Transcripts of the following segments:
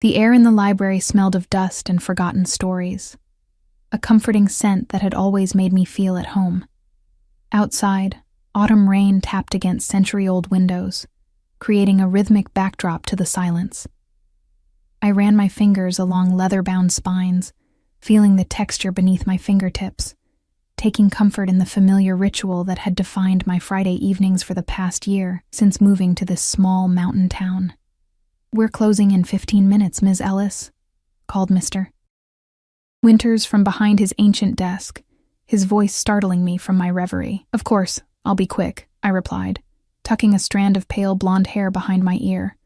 The air in the library smelled of dust and forgotten stories, a comforting scent that had always made me feel at home. Outside, autumn rain tapped against century-old windows, creating a rhythmic backdrop to the silence. I ran my fingers along leather-bound spines, feeling the texture beneath my fingertips, taking comfort in the familiar ritual that had defined my Friday evenings for the past year since moving to this small mountain town. "We're closing in 15 minutes, Ms. Ellis," called Mr. Winters from behind his ancient desk, his voice startling me from my reverie. "Of course, I'll be quick," I replied, tucking a strand of pale blonde hair behind my ear,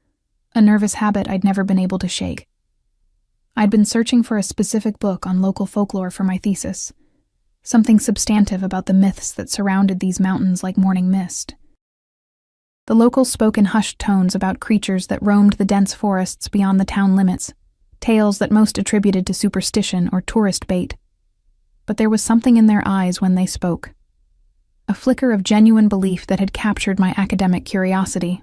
a nervous habit I'd never been able to shake. I'd been searching for a specific book on local folklore for my thesis, something substantive about the myths that surrounded these mountains like morning mist. The locals spoke in hushed tones about creatures that roamed the dense forests beyond the town limits, tales that most attributed to superstition or tourist bait. But there was something in their eyes when they spoke, a flicker of genuine belief that had captured my academic curiosity.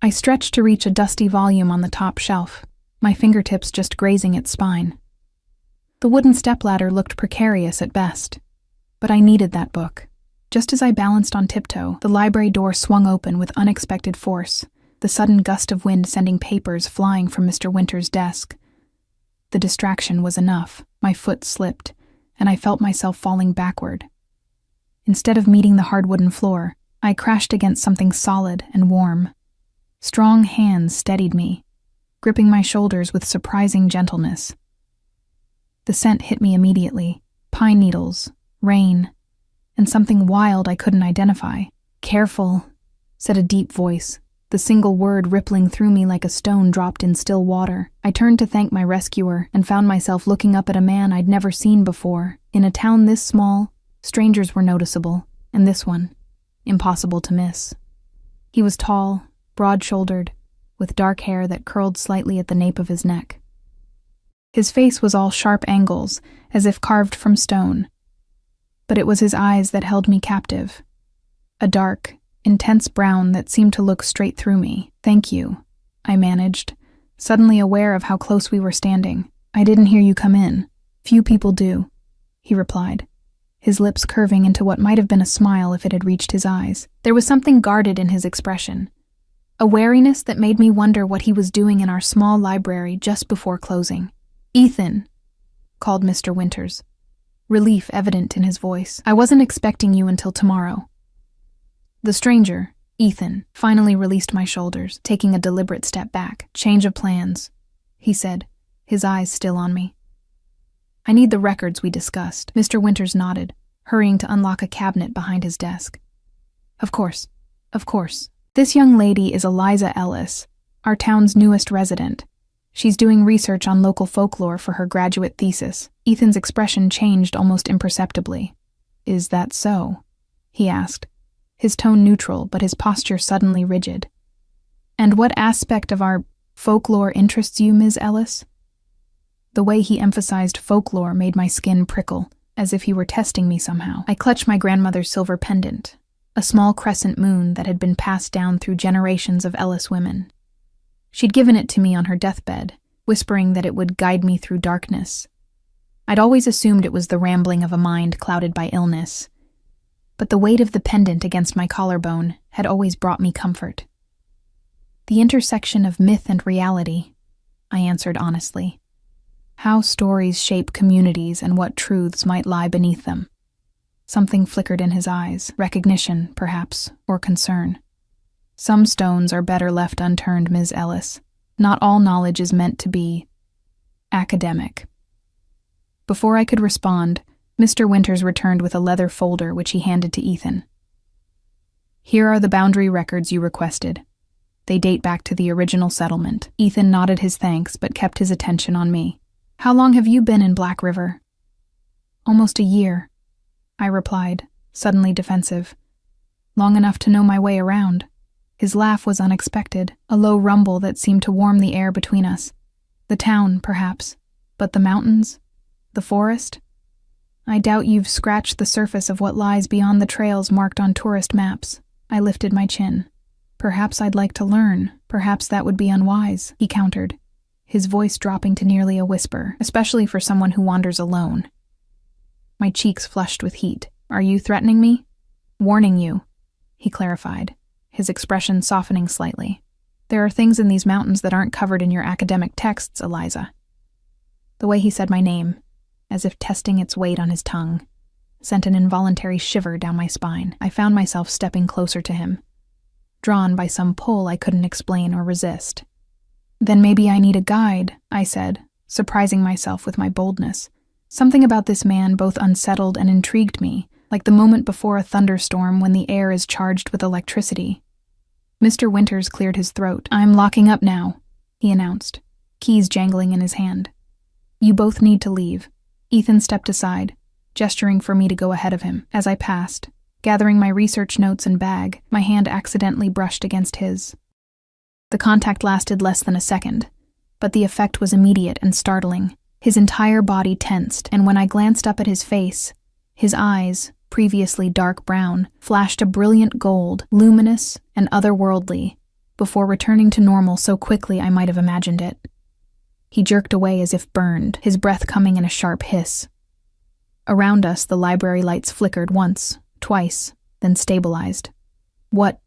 I stretched to reach a dusty volume on the top shelf, my fingertips just grazing its spine. The wooden stepladder looked precarious at best, but I needed that book. Just as I balanced on tiptoe, the library door swung open with unexpected force, the sudden gust of wind sending papers flying from Mr. Winters' desk. The distraction was enough. My foot slipped, and I felt myself falling backward. Instead of meeting the hard wooden floor, I crashed against something solid and warm. Strong hands steadied me, gripping my shoulders with surprising gentleness. The scent hit me immediately: pine needles, rain, and something wild I couldn't identify. "Careful," said a deep voice, the single word rippling through me like a stone dropped in still water. I turned to thank my rescuer and found myself looking up at a man I'd never seen before. In a town this small, strangers were noticeable, and this one, impossible to miss. He was tall, broad-shouldered, with dark hair that curled slightly at the nape of his neck. His face was all sharp angles, as if carved from stone, but it was his eyes that held me captive. A dark, intense brown that seemed to look straight through me. "Thank you," I managed, suddenly aware of how close we were standing. "I didn't hear you come in. Few people do," he replied, his lips curving into what might have been a smile if it had reached his eyes. There was something guarded in his expression, a wariness that made me wonder what he was doing in our small library just before closing. "Ethan," called Mr. Winters, relief evident in his voice. "I wasn't expecting you until tomorrow." The stranger, Ethan, finally released my shoulders, taking a deliberate step back. "Change of plans," he said, his eyes still on me. "I need the records we discussed." Mr. Winters nodded, hurrying to unlock a cabinet behind his desk. Of course. This young lady is Eliza Ellis, our town's newest resident. She's doing research on local folklore for her graduate thesis." Ethan's expression changed almost imperceptibly. "Is that so?" he asked, his tone neutral but his posture suddenly rigid. "And what aspect of our folklore interests you, Ms. Ellis?" The way he emphasized folklore made my skin prickle, as if he were testing me somehow. I clutched my grandmother's silver pendant, a small crescent moon that had been passed down through generations of Ellis women. She'd given it to me on her deathbed, whispering that it would guide me through darkness. I'd always assumed it was the rambling of a mind clouded by illness, but the weight of the pendant against my collarbone had always brought me comfort. "The intersection of myth and reality," I answered honestly. "How stories shape communities and what truths might lie beneath them." Something flickered in his eyes, recognition, perhaps, or concern. "Some stones are better left unturned, Ms. Ellis. Not all knowledge is meant to be academic." Before I could respond, Mr. Winters returned with a leather folder which he handed to Ethan. "Here are the boundary records you requested. They date back to the original settlement." Ethan nodded his thanks but kept his attention on me. "How long have you been in Black River?" "Almost a year," I replied, suddenly defensive. "Long enough to know my way around." His laugh was unexpected, a low rumble that seemed to warm the air between us. "The town, perhaps, but the mountains? The forest? I doubt you've scratched the surface of what lies beyond the trails marked on tourist maps." I lifted my chin. "Perhaps I'd like to learn. Perhaps that would be unwise," he countered, his voice dropping to nearly a whisper, especially for someone who wanders alone. My cheeks flushed with heat. "Are you threatening me?" "Warning you," he clarified, his expression softening slightly. "There are things in these mountains that aren't covered in your academic texts, Eliza." The way he said my name, as if testing its weight on his tongue, sent an involuntary shiver down my spine. I found myself stepping closer to him, drawn by some pull I couldn't explain or resist. "Then maybe I need a guide," I said, surprising myself with my boldness. Something about this man both unsettled and intrigued me, like the moment before a thunderstorm when the air is charged with electricity. Mr. Winters cleared his throat. "I'm locking up now," he announced, keys jangling in his hand. "You both need to leave." Ethan stepped aside, gesturing for me to go ahead of him. As I passed, gathering my research notes and bag, my hand accidentally brushed against his. The contact lasted less than a second, but the effect was immediate and startling. His entire body tensed, and when I glanced up at his face, his eyes, previously dark brown, flashed a brilliant gold, luminous and otherworldly, before returning to normal so quickly I might have imagined it. He jerked away as if burned, his breath coming in a sharp hiss. Around us, the library lights flickered once, twice, then stabilized. "What?"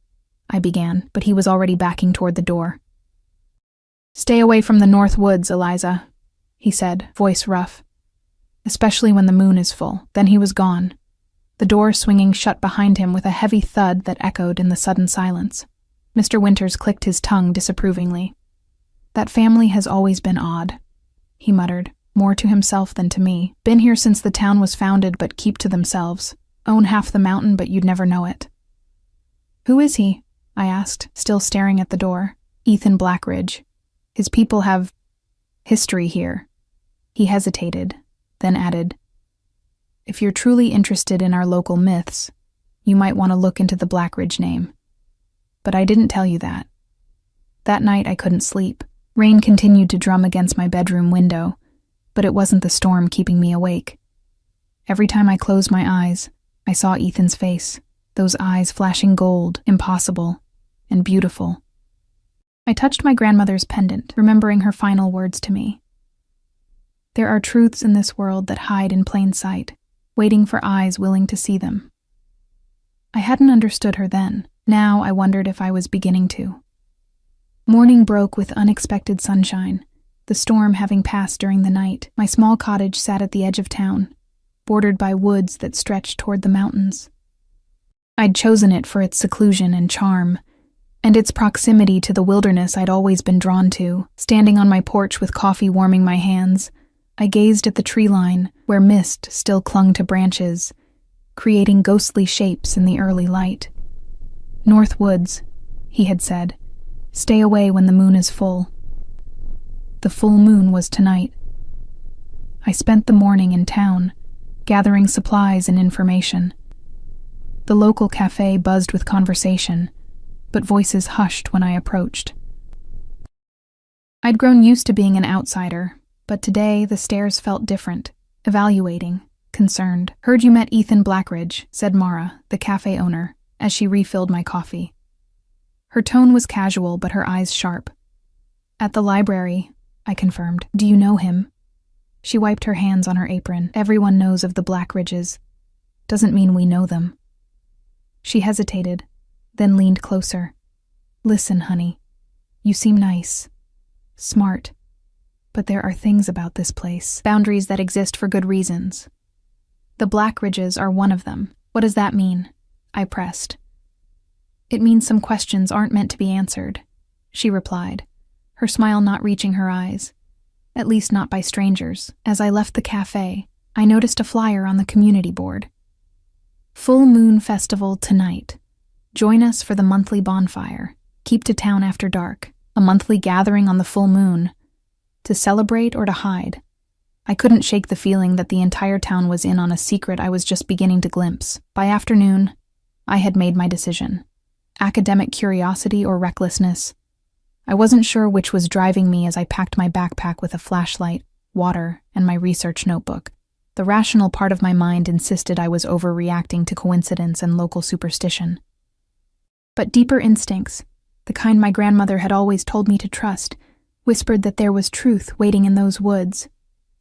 I began, but he was already backing toward the door. "Stay away from the North Woods, Eliza," he said, voice rough. "Especially when the moon is full." Then he was gone, the door swinging shut behind him with a heavy thud that echoed in the sudden silence. Mr. Winters clicked his tongue disapprovingly. "That family has always been odd," he muttered, more to himself than to me. "Been here since the town was founded but keep to themselves. Own half the mountain but you'd never know it." "Who is he?" I asked, still staring at the door. "Ethan Blackridge. His people have history here." He hesitated, then added, "If you're truly interested in our local myths, you might want to look into the Blackridge name. But I didn't tell you that." That night I couldn't sleep. Rain continued to drum against my bedroom window, but it wasn't the storm keeping me awake. Every time I closed my eyes, I saw Ethan's face, those eyes flashing gold, impossible, and beautiful. I touched my grandmother's pendant, remembering her final words to me. "There are truths in this world that hide in plain sight, waiting for eyes willing to see them." I hadn't understood her then. Now I wondered if I was beginning to. Morning broke with unexpected sunshine, the storm having passed during the night. My small cottage sat at the edge of town, bordered by woods that stretched toward the mountains. I'd chosen it for its seclusion and charm, and its proximity to the wilderness I'd always been drawn to. Standing on my porch with coffee warming my hands, I gazed at the tree line where mist still clung to branches, creating ghostly shapes in the early light. "North Woods," he had said. "Stay away when the moon is full." The full moon was tonight. I spent the morning in town, gathering supplies and information. The local cafe buzzed with conversation, but voices hushed when I approached. I'd grown used to being an outsider, but today the stares felt different, evaluating, concerned. "Heard you met Ethan Blackridge," said Mara, the cafe owner, as she refilled my coffee. Her tone was casual, but her eyes sharp. "At the library," I confirmed. "Do you know him?" She wiped her hands on her apron. "Everyone knows of the Blackridges. Doesn't mean we know them." She hesitated, then leaned closer. "Listen, honey. You seem nice, smart, but there are things about this place, boundaries that exist for good reasons. The Blackridges are one of them." "What does that mean?" I pressed. "It means some questions aren't meant to be answered," she replied, her smile not reaching her eyes, at least not by strangers. As I left the cafe, I noticed a flyer on the community board. "Full Moon Festival tonight. Join us for the monthly bonfire. Keep to town after dark. A monthly gathering on the full moon. To celebrate or to hide." I couldn't shake the feeling that the entire town was in on a secret I was just beginning to glimpse. By afternoon, I had made my decision. Academic curiosity or recklessness. I wasn't sure which was driving me as I packed my backpack with a flashlight, water, and my research notebook. The rational part of my mind insisted I was overreacting to coincidence and local superstition. But deeper instincts, the kind my grandmother had always told me to trust, whispered that there was truth waiting in those woods,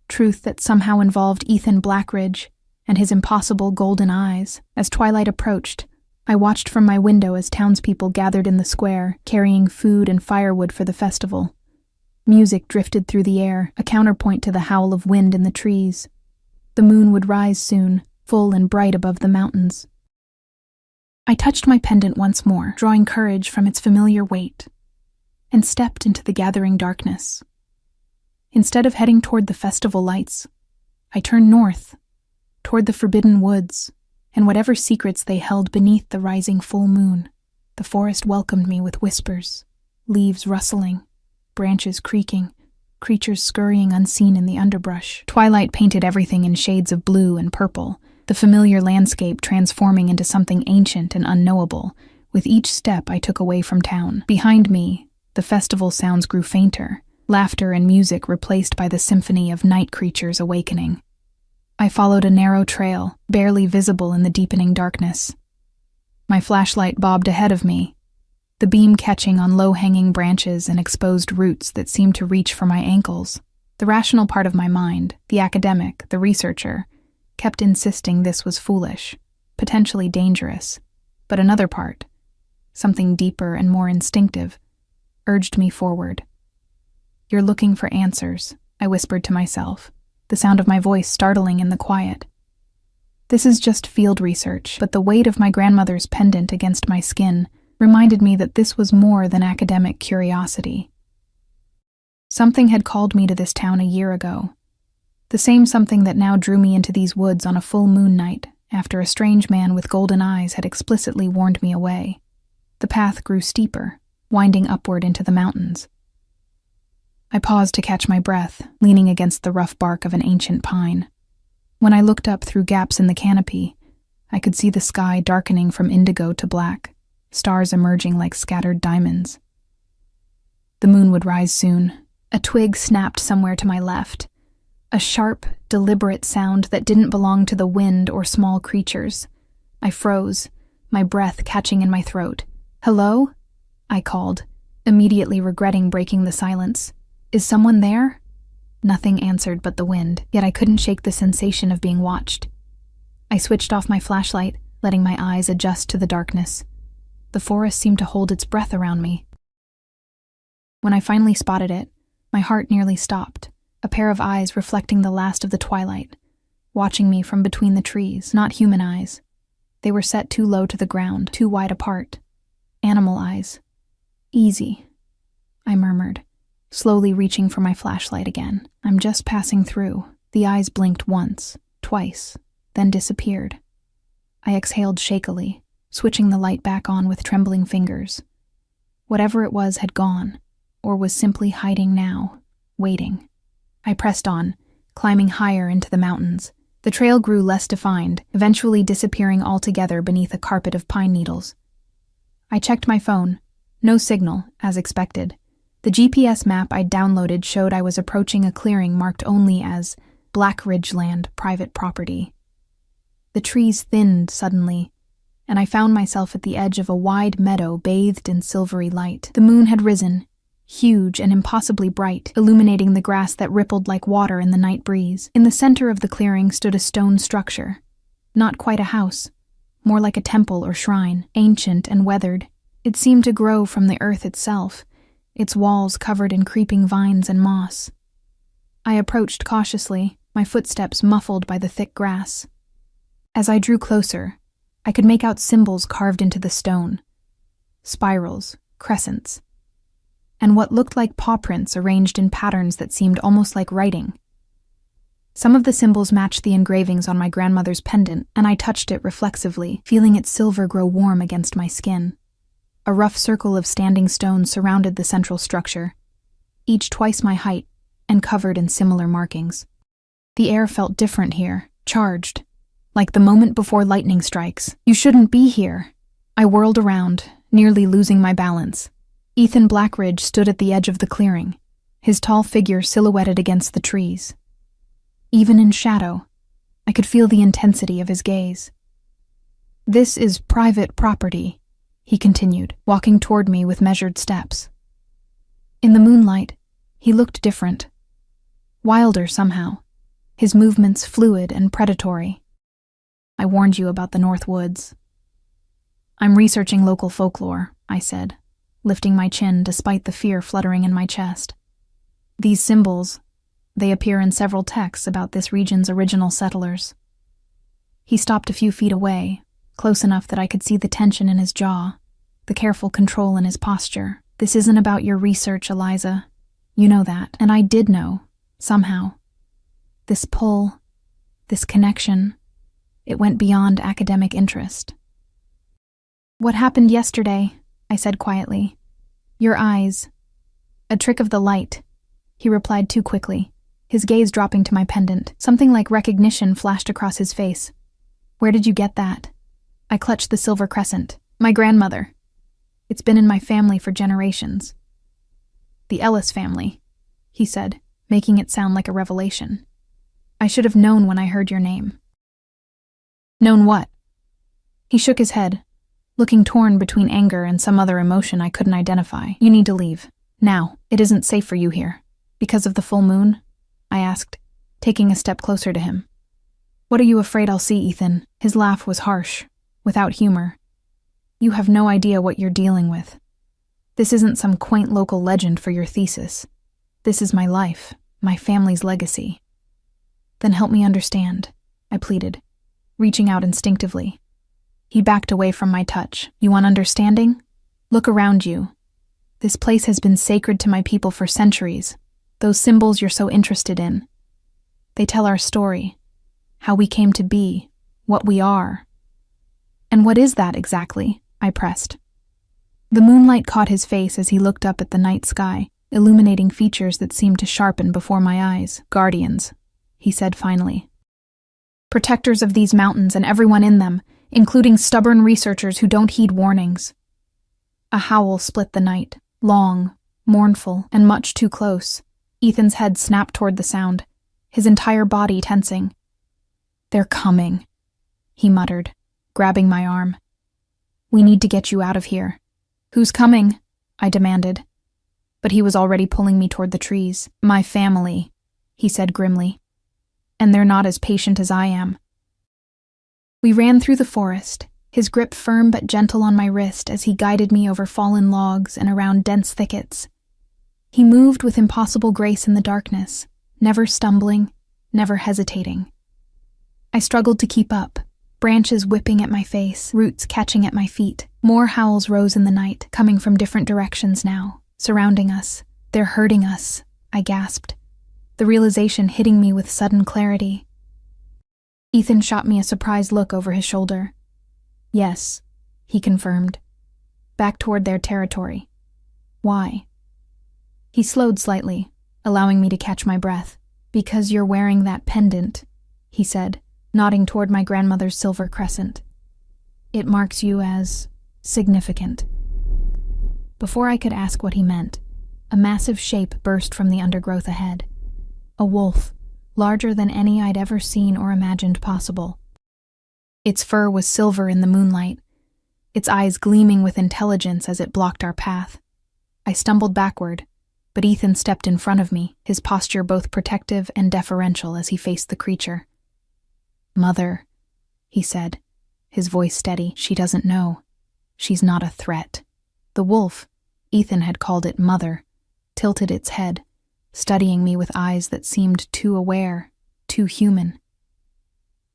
truth that somehow involved Ethan Blackridge and his impossible golden eyes. As twilight approached, I watched from my window as townspeople gathered in the square, carrying food and firewood for the festival. Music drifted through the air, a counterpoint to the howl of wind in the trees. The moon would rise soon, full and bright above the mountains. I touched my pendant once more, drawing courage from its familiar weight, and stepped into the gathering darkness. Instead of heading toward the festival lights, I turned north, toward the forbidden woods, and whatever secrets they held beneath the rising full moon. The forest welcomed me with whispers, leaves rustling, branches creaking, creatures scurrying unseen in the underbrush. Twilight painted everything in shades of blue and purple, the familiar landscape transforming into something ancient and unknowable, with each step I took away from town. Behind me, the festival sounds grew fainter, laughter and music replaced by the symphony of night creatures awakening. I followed a narrow trail, barely visible in the deepening darkness. My flashlight bobbed ahead of me, the beam catching on low-hanging branches and exposed roots that seemed to reach for my ankles. The rational part of my mind, the academic, the researcher, kept insisting this was foolish, potentially dangerous, but another part, something deeper and more instinctive, urged me forward. "You're looking for answers," I whispered to myself, the sound of my voice startling in the quiet. This is just field research, but the weight of my grandmother's pendant against my skin reminded me that this was more than academic curiosity. Something had called me to this town a year ago, the same something that now drew me into these woods on a full moon night after a strange man with golden eyes had explicitly warned me away. The path grew steeper, winding upward into the mountains. I paused to catch my breath, leaning against the rough bark of an ancient pine. When I looked up through gaps in the canopy, I could see the sky darkening from indigo to black, stars emerging like scattered diamonds. The moon would rise soon. A twig snapped somewhere to my left, a sharp, deliberate sound that didn't belong to the wind or small creatures. I froze, my breath catching in my throat. "Hello?" I called, immediately regretting breaking the silence. "Is someone there?" Nothing answered but the wind, yet I couldn't shake the sensation of being watched. I switched off my flashlight, letting my eyes adjust to the darkness. The forest seemed to hold its breath around me. When I finally spotted it, my heart nearly stopped, a pair of eyes reflecting the last of the twilight, watching me from between the trees. Not human eyes. They were set too low to the ground, too wide apart. Animal eyes. "Easy," I murmured, slowly reaching for my flashlight again. "I'm just passing through." The eyes blinked once, twice, then disappeared. I exhaled shakily, switching the light back on with trembling fingers. Whatever it was had gone, or was simply hiding now, waiting. I pressed on, climbing higher into the mountains. The trail grew less defined, eventually disappearing altogether beneath a carpet of pine needles. I checked my phone. No signal, as expected. The GPS map I'd downloaded showed I was approaching a clearing marked only as Black Ridge Land, private property. The trees thinned suddenly, and I found myself at the edge of a wide meadow bathed in silvery light. The moon had risen, huge and impossibly bright, illuminating the grass that rippled like water in the night breeze. In the center of the clearing stood a stone structure. Not quite a house, more like a temple or shrine, ancient and weathered. It seemed to grow from the earth itself, its walls covered in creeping vines and moss. I approached cautiously, my footsteps muffled by the thick grass. As I drew closer, I could make out symbols carved into the stone. Spirals, crescents, and what looked like paw prints arranged in patterns that seemed almost like writing. Some of the symbols matched the engravings on my grandmother's pendant, and I touched it reflexively, feeling its silver grow warm against my skin. A rough circle of standing stones surrounded the central structure, each twice my height and covered in similar markings. The air felt different here, charged, like the moment before lightning strikes. "You shouldn't be here." I whirled around, nearly losing my balance. Ethan Blackridge stood at the edge of the clearing, his tall figure silhouetted against the trees. Even in shadow, I could feel the intensity of his gaze. "This is private property," he continued, walking toward me with measured steps. In the moonlight, He looked different. Wilder somehow. His movements fluid and predatory. I warned you about the North Woods. I'm researching local folklore, I said, lifting my chin despite the fear fluttering in my chest. These symbols, they appear in several texts about this region's original settlers. He stopped a few feet away, close enough that I could see the tension in his jaw, the careful control in his posture. This isn't about your research, Eliza. You know that, and I did know, somehow. This pull, this connection, it went beyond academic interest. What happened yesterday? I said quietly. Your eyes. A trick of the light, he replied too quickly, his gaze dropping to my pendant. Something like recognition flashed across his face. Where did you get that? I clutched the silver crescent. My grandmother. It's been in my family for generations. The Ellis family, he said, making it sound like a revelation. I should have known when I heard your name. Known what? He shook his head, looking torn between anger and some other emotion I couldn't identify. You need to leave. Now. It isn't safe for you here. Because of the full moon? I asked, taking a step closer to him. What are you afraid I'll see, Ethan? His laugh was harsh, without humor. You have no idea what you're dealing with. This isn't some quaint local legend for your thesis. This is my life, my family's legacy. Then help me understand, I pleaded, reaching out instinctively. He backed away from my touch. You want understanding? Look around you. This place has been sacred to my people for centuries. Those symbols you're so interested in. They tell our story, how we came to be, what we are. And what is that exactly? I pressed. The moonlight caught his face as he looked up at the night sky, illuminating features that seemed to sharpen before my eyes. Guardians, he said finally. Protectors of these mountains and everyone in them, including stubborn researchers who don't heed warnings. A howl split the night, long, mournful, and much too close. Ethan's head snapped toward the sound, his entire body tensing. They're coming, he muttered, grabbing my arm. We need to get you out of here. Who's coming? I demanded. But he was already pulling me toward the trees. My family, he said grimly. And they're not as patient as I am. We ran through the forest, his grip firm but gentle on my wrist as he guided me over fallen logs and around dense thickets. He moved with impossible grace in the darkness, never stumbling, never hesitating. I struggled to keep up, branches whipping at my face, roots catching at my feet. More howls rose in the night, coming from different directions now, surrounding us. They're hurting us, I gasped, the realization hitting me with sudden clarity. Ethan shot me a surprised look over his shoulder. Yes, he confirmed. Back toward their territory. Why? He slowed slightly, allowing me to catch my breath. Because you're wearing that pendant, he said, nodding toward my grandmother's silver crescent. It marks you as significant. Before I could ask what he meant, a massive shape burst from the undergrowth ahead. A wolf, larger than any I'd ever seen or imagined possible. Its fur was silver in the moonlight, its eyes gleaming with intelligence as it blocked our path. I stumbled backward, but Ethan stepped in front of me, his posture both protective and deferential as he faced the creature. Mother, he said, his voice steady. She doesn't know. She's not a threat. The wolf, Ethan had called it Mother, tilted its head, studying me with eyes that seemed too aware, too human.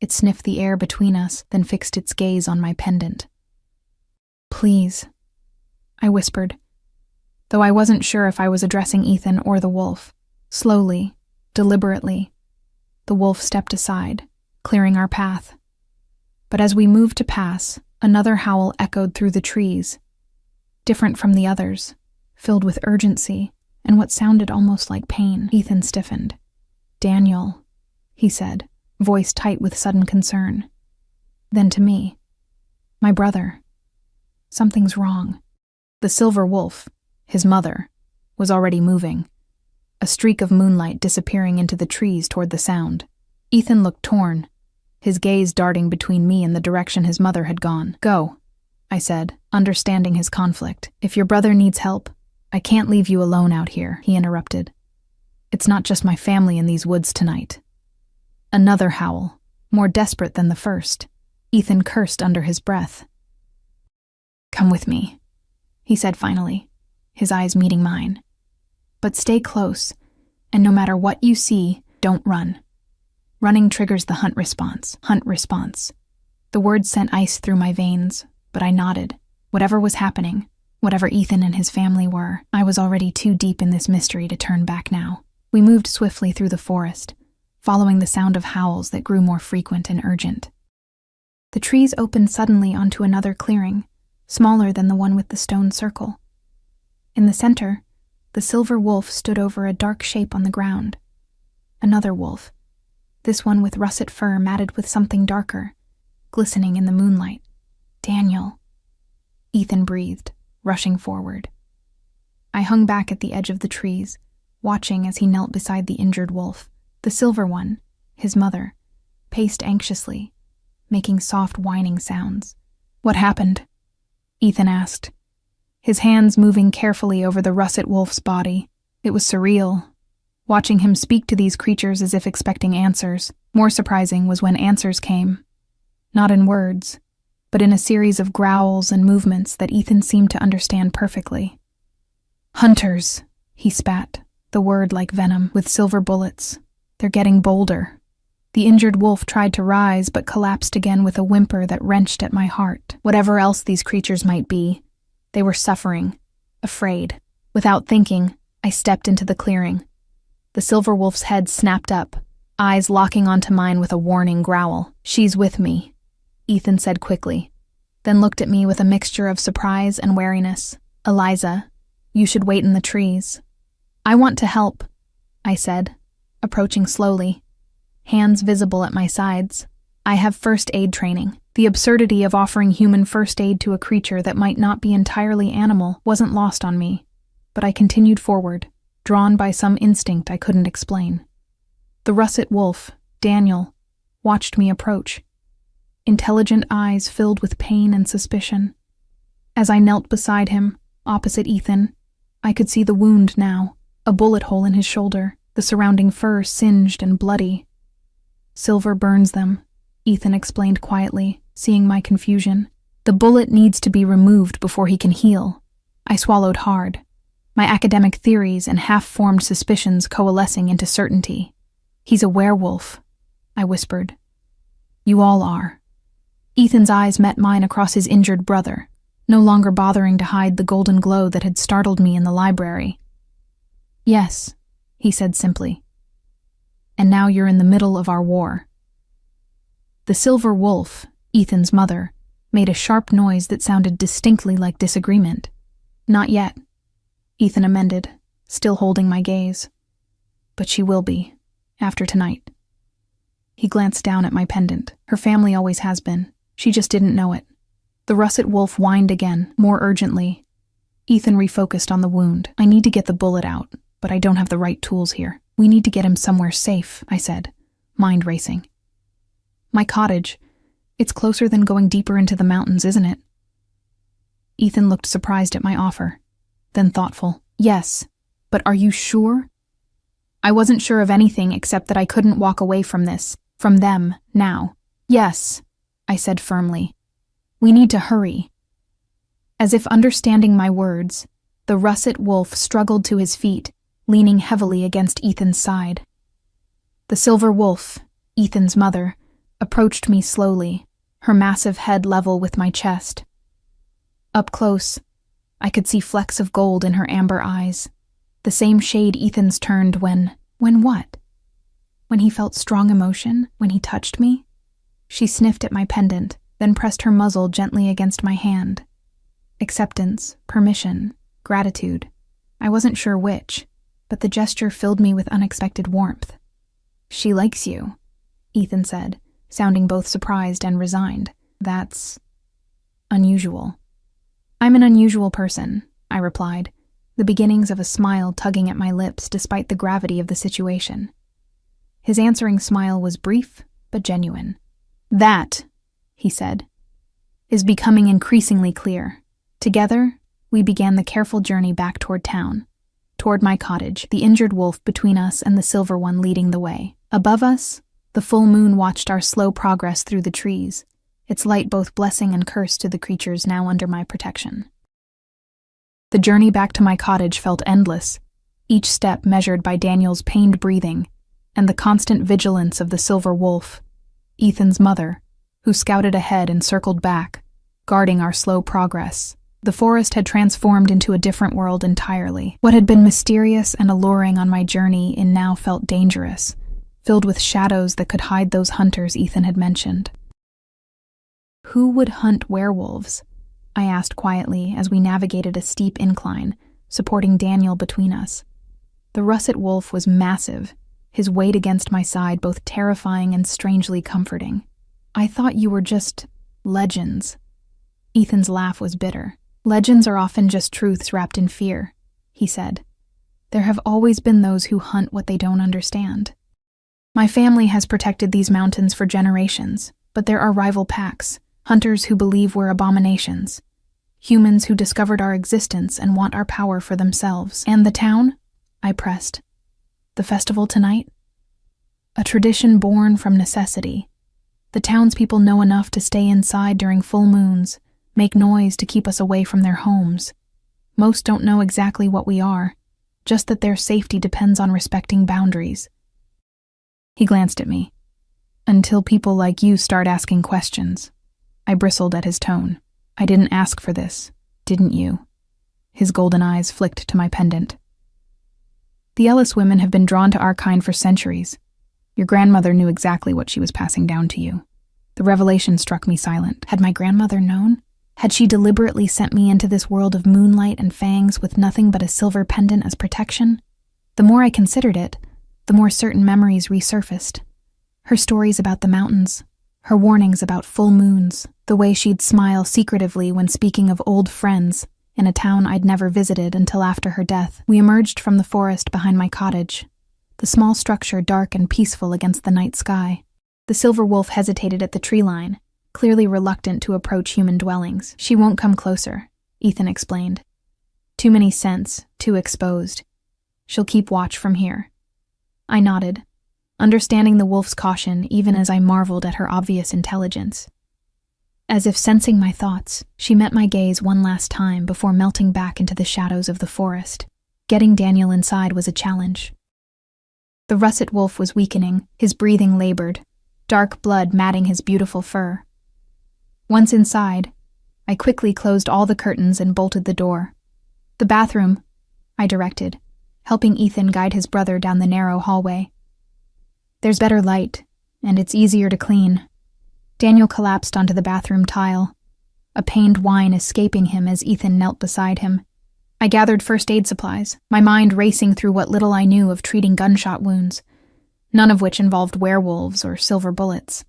It sniffed the air between us, then fixed its gaze on my pendant. Please, I whispered, though I wasn't sure if I was addressing Ethan or the wolf. Slowly, deliberately, the wolf stepped aside, clearing our path. But as we moved to pass, another howl echoed through the trees, different from the others, filled with urgency and what sounded almost like pain. Ethan stiffened. Daniel, he said, voice tight with sudden concern. Then to me, my brother. Something's wrong. The silver wolf, his mother, was already moving, a streak of moonlight disappearing into the trees toward the sound. Ethan looked torn, his gaze darting between me and the direction his mother had gone. Go, I said, understanding his conflict. If your brother needs help, I can't leave you alone out here, he interrupted. It's not just my family in these woods tonight. Another howl, more desperate than the first. Ethan cursed under his breath. Come with me, he said finally, his eyes meeting mine. But stay close, and no matter what you see, don't run. Running triggers the hunt response. The words sent ice through my veins, but I nodded. Whatever was happening, whatever Ethan and his family were, I was already too deep in this mystery to turn back now. We moved swiftly through the forest, following the sound of howls that grew more frequent and urgent. The trees opened suddenly onto another clearing, smaller than the one with the stone circle. In the center, the silver wolf stood over a dark shape on the ground. Another wolf, this one with russet fur matted with something darker, glistening in the moonlight. Daniel. Ethan breathed, rushing forward. I hung back at the edge of the trees, watching as he knelt beside the injured wolf. The silver one, his mother, paced anxiously, making soft whining sounds. What happened? Ethan asked, his hands moving carefully over the russet wolf's body. It was surreal, watching him speak to these creatures as if expecting answers. More surprising was when answers came. Not in words, but in a series of growls and movements that Ethan seemed to understand perfectly. Hunters, he spat, the word like venom, with silver bullets. They're getting bolder. The injured wolf tried to rise, but collapsed again with a whimper that wrenched at my heart. Whatever else these creatures might be, they were suffering, afraid. Without thinking, I stepped into the clearing. The silver wolf's head snapped up, eyes locking onto mine with a warning growl. She's with me, Ethan said quickly, then looked at me with a mixture of surprise and wariness. Eliza, you should wait in the trees. I want to help, I said, approaching slowly, hands visible at my sides. I have first aid training. The absurdity of offering human first aid to a creature that might not be entirely animal wasn't lost on me, but I continued forward, drawn by some instinct I couldn't explain. The russet wolf, Daniel, watched me approach, intelligent eyes filled with pain and suspicion. As I knelt beside him, opposite Ethan, I could see the wound now, a bullet hole in his shoulder, the surrounding fur singed and bloody. Silver burns them, Ethan explained quietly, seeing my confusion. The bullet needs to be removed before he can heal. I swallowed hard, my academic theories and half-formed suspicions coalescing into certainty. He's a werewolf, I whispered. You all are. Ethan's eyes met mine across his injured brother, no longer bothering to hide the golden glow that had startled me in the library. Yes, he said simply. And now you're in the middle of our war. The silver wolf, Ethan's mother, made a sharp noise that sounded distinctly like disagreement. Not yet, Ethan amended, still holding my gaze. But she will be, after tonight. He glanced down at my pendant. Her family always has been. She just didn't know it. The russet wolf whined again, more urgently. Ethan refocused on the wound. I need to get the bullet out, but I don't have the right tools here. We need to get him somewhere safe, I said, mind racing. My cottage. It's closer than going deeper into the mountains, isn't it? Ethan looked surprised at my offer, then thoughtful. Yes, but are you sure? I wasn't sure of anything except that I couldn't walk away from this, from them, now. Yes, I said firmly. We need to hurry. As if understanding my words, the russet wolf struggled to his feet, leaning heavily against Ethan's side. The silver wolf, Ethan's mother, approached me slowly, her massive head level with my chest. Up close, I could see flecks of gold in her amber eyes, the same shade Ethan's turned when what? When he felt strong emotion, when he touched me? She sniffed at my pendant, then pressed her muzzle gently against my hand. Acceptance, permission, gratitude. I wasn't sure which, but the gesture filled me with unexpected warmth. She likes you, Ethan said, sounding both surprised and resigned. That's unusual. I'm an unusual person, I replied, the beginnings of a smile tugging at my lips despite the gravity of the situation. His answering smile was brief, but genuine. That, he said, is becoming increasingly clear. Together, we began the careful journey back toward town, toward my cottage, the injured wolf between us and the silver one leading the way. Above us, the full moon watched our slow progress through the trees, its light both blessing and curse to the creatures now under my protection. The journey back to my cottage felt endless, each step measured by Daniel's pained breathing and the constant vigilance of the silver wolf, Ethan's mother, who scouted ahead and circled back, guarding our slow progress. The forest had transformed into a different world entirely. What had been mysterious and alluring on my journey in now felt dangerous, filled with shadows that could hide those hunters Ethan had mentioned. Who would hunt werewolves? I asked quietly as we navigated a steep incline, supporting Daniel between us. The russet wolf was massive, his weight against my side both terrifying and strangely comforting. I thought you were just legends. Ethan's laugh was bitter. Legends are often just truths wrapped in fear, he said. There have always been those who hunt what they don't understand. My family has protected these mountains for generations, but there are rival packs, hunters who believe we're abominations, humans who discovered our existence and want our power for themselves. And the town? I pressed. The festival tonight? A tradition born from necessity. The townspeople know enough to stay inside during full moons, make noise to keep us away from their homes. Most don't know exactly what we are, just that their safety depends on respecting boundaries. He glanced at me. Until people like you start asking questions. I bristled at his tone. I didn't ask for this, didn't you? His golden eyes flicked to my pendant. The Ellis women have been drawn to our kind for centuries. Your grandmother knew exactly what she was passing down to you. The revelation struck me silent. Had my grandmother known? Had she deliberately sent me into this world of moonlight and fangs with nothing but a silver pendant as protection? The more I considered it, the more certain memories resurfaced. Her stories about the mountains, her warnings about full moons, the way she'd smile secretively when speaking of old friends in a town I'd never visited until after her death. We emerged from the forest behind my cottage, the small structure dark and peaceful against the night sky. The silver wolf hesitated at the tree line, clearly reluctant to approach human dwellings. She won't come closer, Ethan explained. Too many scents, too exposed. She'll keep watch from here. I nodded, understanding the wolf's caution even as I marveled at her obvious intelligence. As if sensing my thoughts, she met my gaze one last time before melting back into the shadows of the forest. Getting Daniel inside was a challenge. The russet wolf was weakening, his breathing labored, dark blood matting his beautiful fur. Once inside, I quickly closed all the curtains and bolted the door. The bathroom, I directed, helping Ethan guide his brother down the narrow hallway. There's better light, and it's easier to clean. Daniel collapsed onto the bathroom tile, a pained whine escaping him as Ethan knelt beside him. I gathered first aid supplies, my mind racing through what little I knew of treating gunshot wounds, none of which involved werewolves or silver bullets.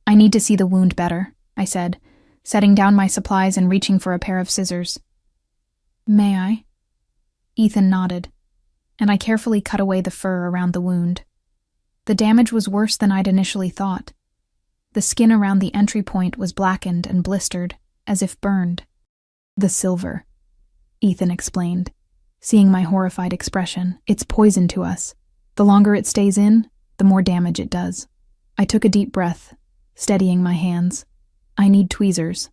I need to see the wound better, I said, setting down my supplies and reaching for a pair of scissors. May I? Ethan nodded, and I carefully cut away the fur around the wound. The damage was worse than I'd initially thought. The skin around the entry point was blackened and blistered, as if burned. The silver, Ethan explained, seeing my horrified expression. It's poison to us. The longer it stays in, the more damage it does. I took a deep breath, steadying my hands. I need tweezers,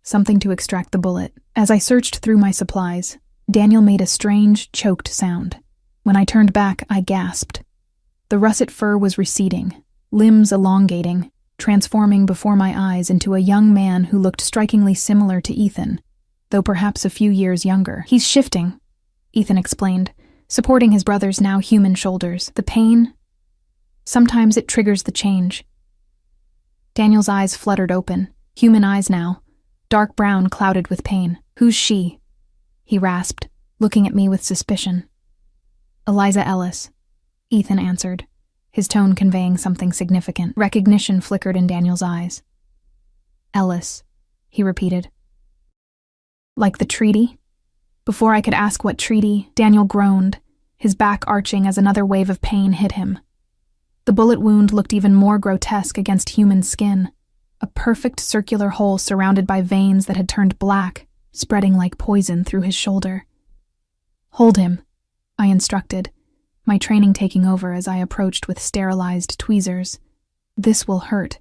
something to extract the bullet. As I searched through my supplies, Daniel made a strange, choked sound. When I turned back, I gasped. The russet fur was receding, limbs elongating, transforming before my eyes into a young man who looked strikingly similar to Ethan, though perhaps a few years younger. He's shifting, Ethan explained, supporting his brother's now human shoulders. The pain? Sometimes it triggers the change. Daniel's eyes fluttered open, human eyes now, dark brown clouded with pain. Who's she? He rasped, looking at me with suspicion. Eliza Ellis, Ethan answered, his tone conveying something significant. Recognition flickered in Daniel's eyes. Ellis, he repeated. Like the treaty? Before I could ask what treaty, Daniel groaned, his back arching as another wave of pain hit him. The bullet wound looked even more grotesque against human skin, a perfect circular hole surrounded by veins that had turned black, spreading like poison through his shoulder. Hold him, I instructed, my training taking over as I approached with sterilized tweezers. This will hurt.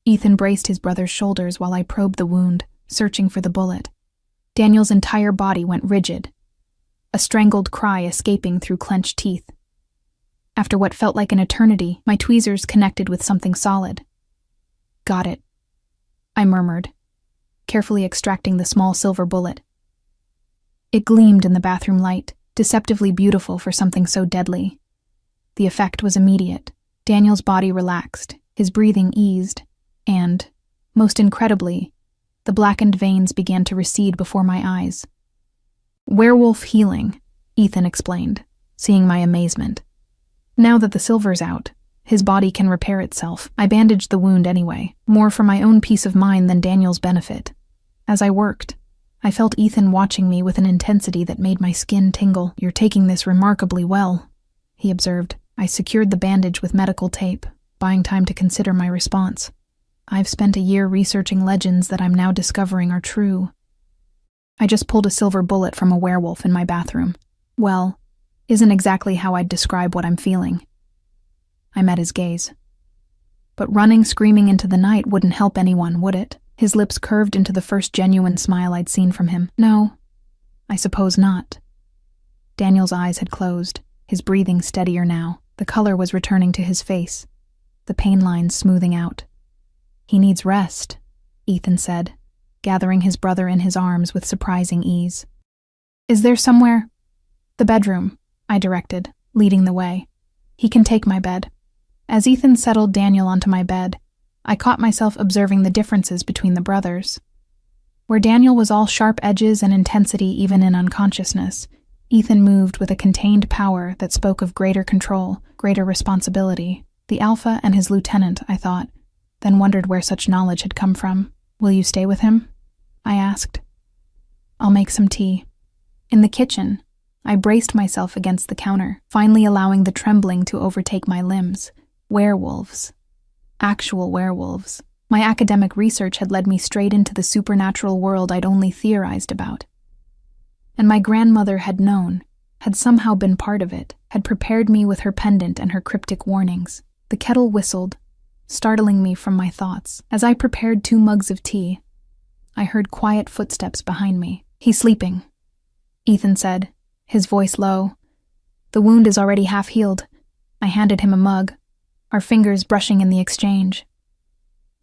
Ethan braced his brother's shoulders while I probed the wound, searching for the bullet. Daniel's entire body went rigid, a strangled cry escaping through clenched teeth. After what felt like an eternity, my tweezers connected with something solid. Got it, I murmured, carefully extracting the small silver bullet. It gleamed in the bathroom light, deceptively beautiful for something so deadly. The effect was immediate. Daniel's body relaxed, his breathing eased, and, most incredibly, the blackened veins began to recede before my eyes. Werewolf healing, Ethan explained, seeing my amazement. Now that the silver's out, his body can repair itself. I bandaged the wound anyway, more for my own peace of mind than Daniel's benefit. As I worked, I felt Ethan watching me with an intensity that made my skin tingle. "You're taking this remarkably well," he observed. I secured the bandage with medical tape, buying time to consider my response. "I've spent a year researching legends that I'm now discovering are true. I just pulled a silver bullet from a werewolf in my bathroom. Well, isn't exactly how I'd describe what I'm feeling." I met his gaze. "But running screaming into the night wouldn't help anyone, would it?" His lips curved into the first genuine smile I'd seen from him. "No, I suppose not." Daniel's eyes had closed, his breathing steadier now. The color was returning to his face, the pain lines smoothing out. "He needs rest," Ethan said, gathering his brother in his arms with surprising ease. "Is there somewhere—" "The bedroom," I directed, leading the way. "He can take my bed." As Ethan settled Daniel onto my bed, I caught myself observing the differences between the brothers. Where Daniel was all sharp edges and intensity even in unconsciousness, Ethan moved with a contained power that spoke of greater control, greater responsibility. The alpha and his lieutenant, I thought, then wondered where such knowledge had come from. "Will you stay with him?" I asked. "I'll make some tea." In the kitchen, I braced myself against the counter, finally allowing the trembling to overtake my limbs. Werewolves. Actual werewolves. My academic research had led me straight into the supernatural world I'd only theorized about. And my grandmother had known, had somehow been part of it, had prepared me with her pendant and her cryptic warnings. The kettle whistled, startling me from my thoughts. As I prepared 2 mugs of tea, I heard quiet footsteps behind me. "He's sleeping," Ethan said, his voice low. "The wound is already half healed." I handed him a mug, our fingers brushing in the exchange.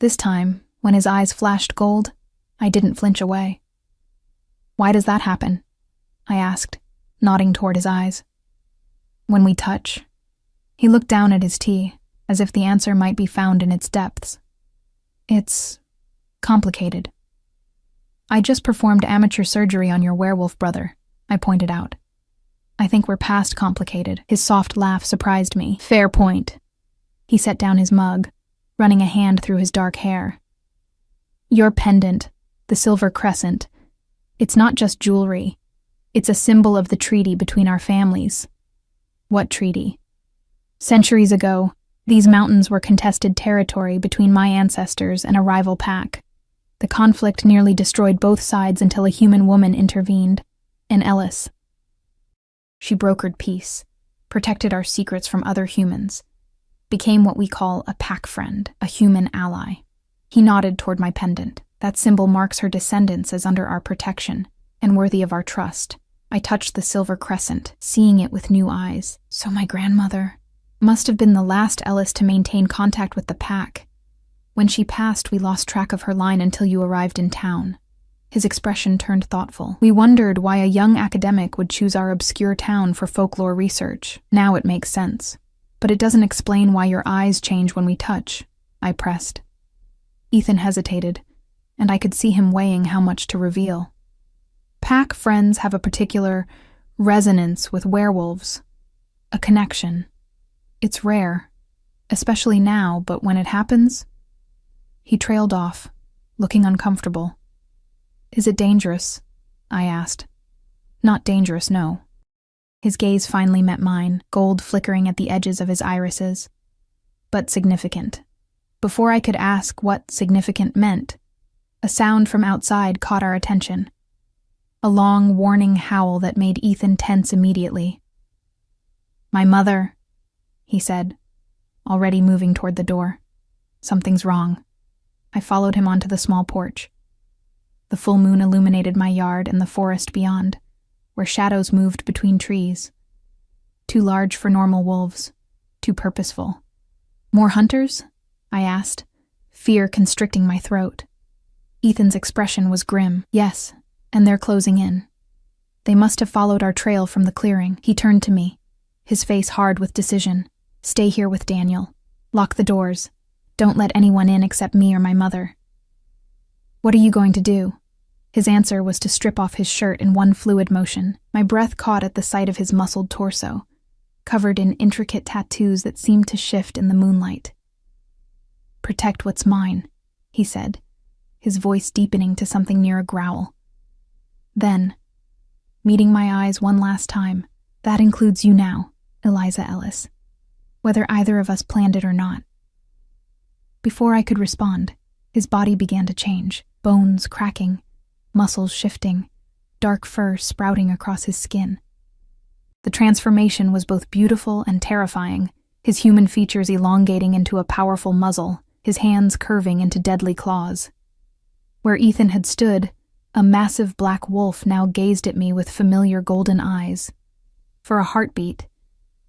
This time, when his eyes flashed gold, I didn't flinch away. "Why does that happen?" I asked, nodding toward his eyes. "When we touch." He looked down at his tea, as if the answer might be found in its depths. "It's complicated." "I just performed amateur surgery on your werewolf brother," I pointed out. "I think we're past complicated." His soft laugh surprised me. "Fair point." He set down his mug, running a hand through his dark hair. "Your pendant, the silver crescent, it's not just jewelry. It's a symbol of the treaty between our families." "What treaty?" "Centuries ago, these mountains were contested territory between my ancestors and a rival pack. The conflict nearly destroyed both sides until a human woman intervened, an Ellis. She brokered peace, protected our secrets from other humans, became what we call a pack friend, a human ally." He nodded toward my pendant. "That symbol marks her descendants as under our protection and worthy of our trust." I touched the silver crescent, seeing it with new eyes. So my grandmother must have been the last Ellis to maintain contact with the pack. When she passed, we lost track of her line until you arrived in town. His expression turned thoughtful. "We wondered why a young academic would choose our obscure town for folklore research. Now it makes sense. But it doesn't explain why your eyes change when we touch," I pressed. Ethan hesitated, and I could see him weighing how much to reveal. "Pack friends have a particular resonance with werewolves, a connection. It's rare, especially now, but when it happens..." He trailed off, looking uncomfortable. "Is it dangerous?" I asked. "Not dangerous, no." His gaze finally met mine, gold flickering at the edges of his irises. "But significant." Before I could ask what significant meant, a sound from outside caught our attention. A long, warning howl that made Ethan tense immediately. "My mother," he said, already moving toward the door. "Something's wrong." I followed him onto the small porch. The full moon illuminated my yard and the forest beyond, where shadows moved between trees. Too large for normal wolves, too purposeful. "More hunters?" I asked, fear constricting my throat. Ethan's expression was grim. "Yes, and they're closing in. They must have followed our trail from the clearing." He turned to me, his face hard with decision. "Stay here with Daniel. Lock the doors. Don't let anyone in except me or my mother." "What are you going to do?" His answer was to strip off his shirt in one fluid motion. My breath caught at the sight of his muscled torso, covered in intricate tattoos that seemed to shift in the moonlight. "Protect what's mine," he said, his voice deepening to something near a growl. Then, meeting my eyes one last time, "That includes you now, Eliza Ellis, whether either of us planned it or not." Before I could respond, his body began to change, bones cracking, muscles shifting, dark fur sprouting across his skin. The transformation was both beautiful and terrifying, his human features elongating into a powerful muzzle, his hands curving into deadly claws. Where Ethan had stood, a massive black wolf now gazed at me with familiar golden eyes. For a heartbeat,